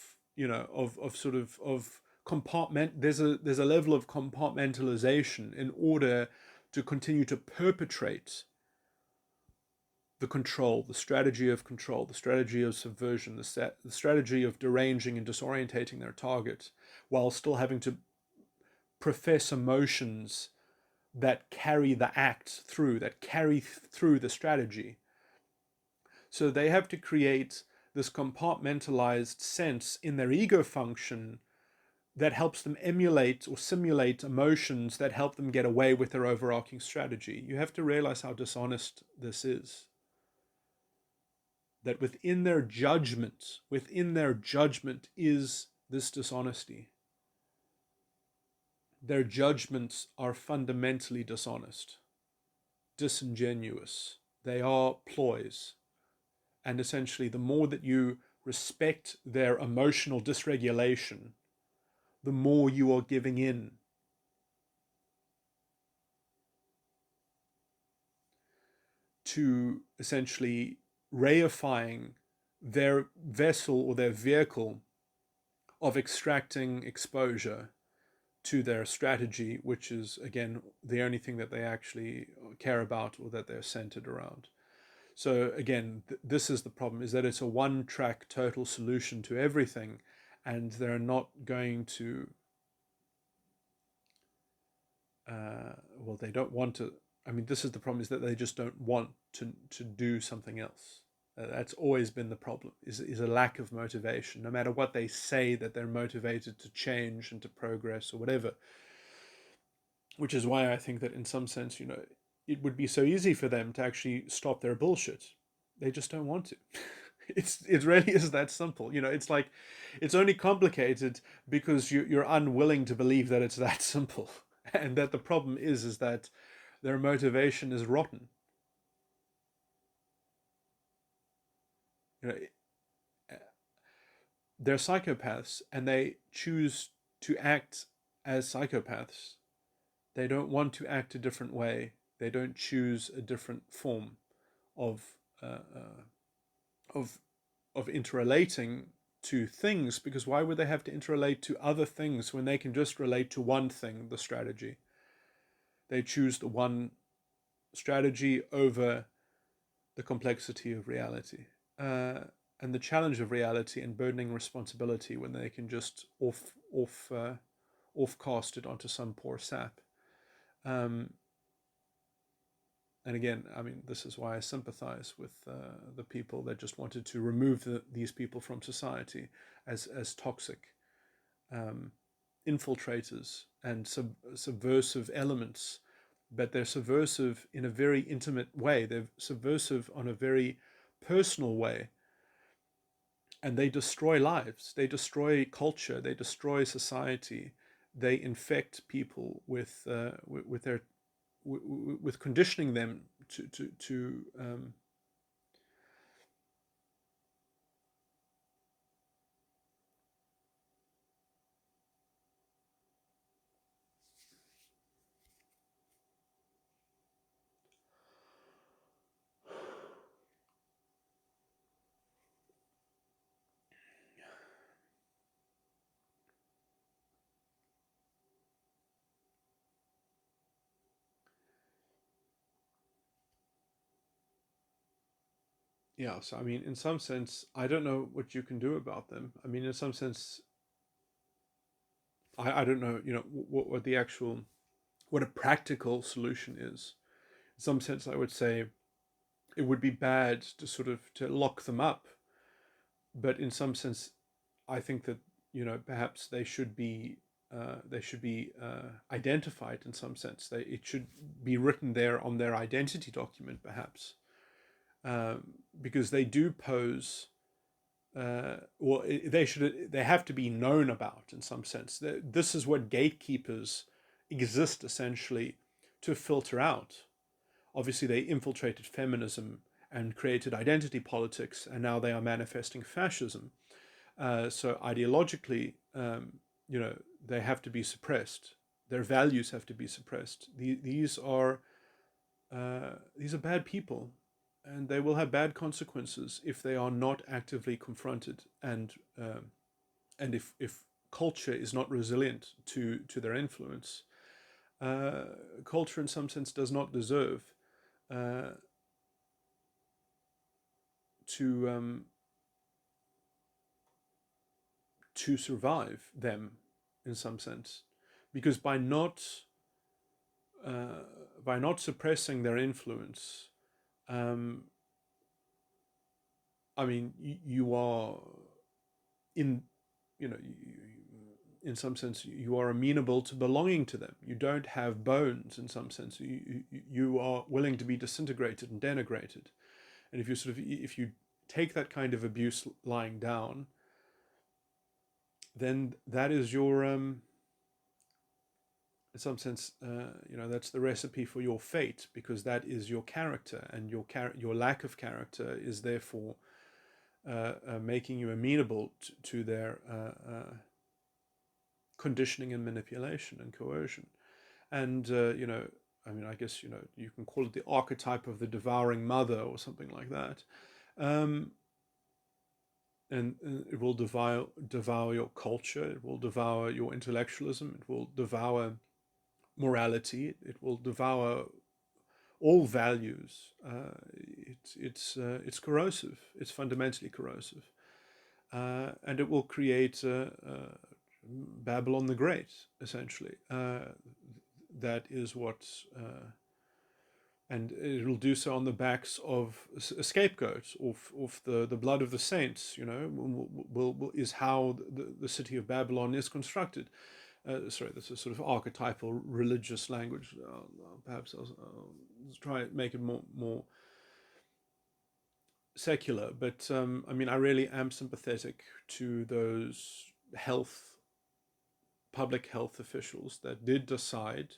sort of compartment. There's a level of compartmentalization in order to continue to perpetrate the control, the strategy of control, the strategy of subversion, the strategy of deranging and disorientating their target, while still having to profess emotions that carry the act through, that carry through the strategy. So they have to create this compartmentalized sense in their ego function that helps them emulate or simulate emotions that help them get away with their overarching strategy. You have to realize how dishonest this is. That within their judgment is this dishonesty. Their judgments are fundamentally dishonest, disingenuous. They are ploys. And essentially, the more that you respect their emotional dysregulation, the more you are giving in to essentially reifying their vessel or their vehicle of extracting exposure to their strategy, which is, again, the only thing that they actually care about or that they're centered around. So again, this is the problem, is that it's a one-track total solution to everything, and they're not going to, they don't want to, this is the problem, is that they just don't want to do something else. That's always been the problem, is a lack of motivation, no matter what they say that they're motivated to change and to progress or whatever. Which is why I think that in some sense, it would be so easy for them to actually stop their bullshit. They just don't want to. It really is that simple. It's like, it's only complicated because you're unwilling to believe that it's that simple. And that the problem is that their motivation is rotten. They're psychopaths, and they choose to act as psychopaths. They don't want to act a different way. They don't choose a different form of interrelating to things, because why would they have to interrelate to other things when they can just relate to one thing, the strategy? They choose the one strategy over the complexity of reality, and the challenge of reality and burdening responsibility, when they can just off cast it onto some poor sap. And again, this is why I sympathize with the people that just wanted to remove these people from society as toxic infiltrators and subversive elements. But they're subversive in a very intimate way. They're subversive on a very personal way. And they destroy lives. They destroy culture. They destroy society. They infect people with conditioning them to Yeah, so I mean, in some sense, I don't know what you can do about them. I mean, in some sense, I don't know, what the actual, what a practical solution is. In some sense, I would say it would be bad to sort of to lock them up, but in some sense, I think that perhaps they should be identified in some sense. It should be written there on their identity document, perhaps, because they do pose. Well, they have to be known about in some sense. This is what gatekeepers exist essentially to filter out. Obviously, they infiltrated feminism and created identity politics, and now they are manifesting fascism. So ideologically, they have to be suppressed. Their values have to be suppressed. These are bad people, and they will have bad consequences if they are not actively confronted, and if culture is not resilient to their influence. Culture, in some sense, does not deserve uh, to to survive them, in some sense, because uh, by not suppressing their influence, um, I mean, you are in, in some sense, you are amenable to belonging to them. You don't have bones, in some sense. You are willing to be disintegrated and denigrated. And if you take that kind of abuse lying down, then that is your in some sense, that's the recipe for your fate, because that is your character, and your lack of character is therefore making you amenable to their conditioning and manipulation and coercion. And I mean, I guess you can call it the archetype of the devouring mother or something like that. Um, and it will devour your culture. It will devour your intellectualism. It will devour morality. It will devour all values. It's corrosive. It's fundamentally corrosive, and it will create Babylon the Great, essentially. That is what, and it will do so on the backs of scapegoats, of the blood of the saints. Is how the city of Babylon is constructed. Sorry, this is sort of archetypal religious language. Perhaps I'll try to make it more secular. But I mean, I really am sympathetic to those public health officials that did decide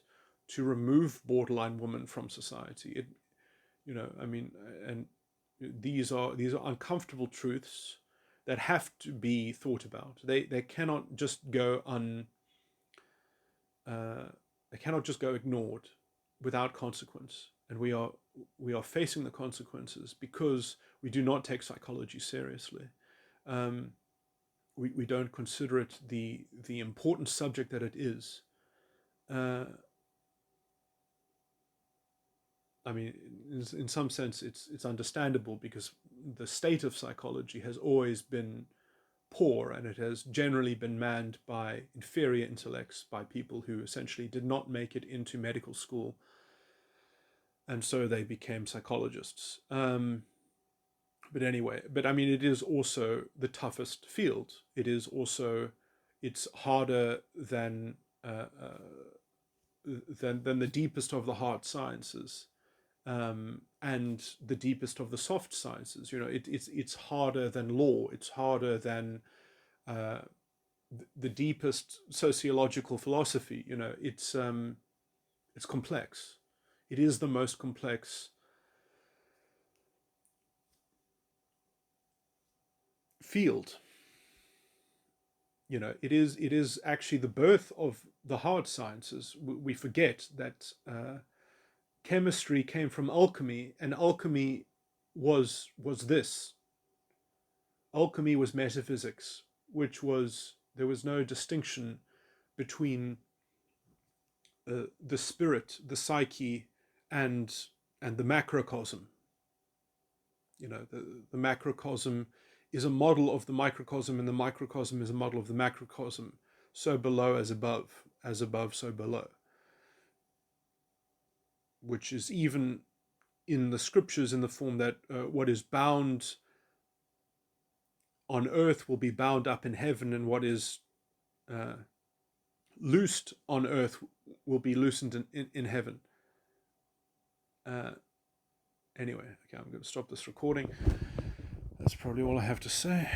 to remove borderline women from society. I mean, and these are uncomfortable truths that have to be thought about. They cannot just go they cannot just go ignored without consequence. And we are facing the consequences because we do not take psychology seriously. Um, we don't consider it the important subject that it is. Uh, I mean, in some sense, it's understandable, because the state of psychology has always been poor, and it has generally been manned by inferior intellects, by people who essentially did not make it into medical school, and so they became psychologists. But anyway, but I mean, it is also the toughest field. It's harder than the deepest of the hard sciences, and the deepest of the soft sciences. It's harder than law. It's harder than uh, the deepest sociological philosophy. It's complex. It is the most complex field. It is actually the birth of the hard sciences. We forget that chemistry came from alchemy, and alchemy was this. Alchemy was metaphysics, which was there was no distinction between the spirit, the psyche, and the macrocosm. the macrocosm is a model of the microcosm, and the microcosm is a model of the macrocosm. So below as above so below, which is even in the scriptures in the form that what is bound on earth will be bound up in heaven, and what is loosed on earth will be loosened in heaven. Anyway, okay, I'm going to stop this recording. That's probably all I have to say.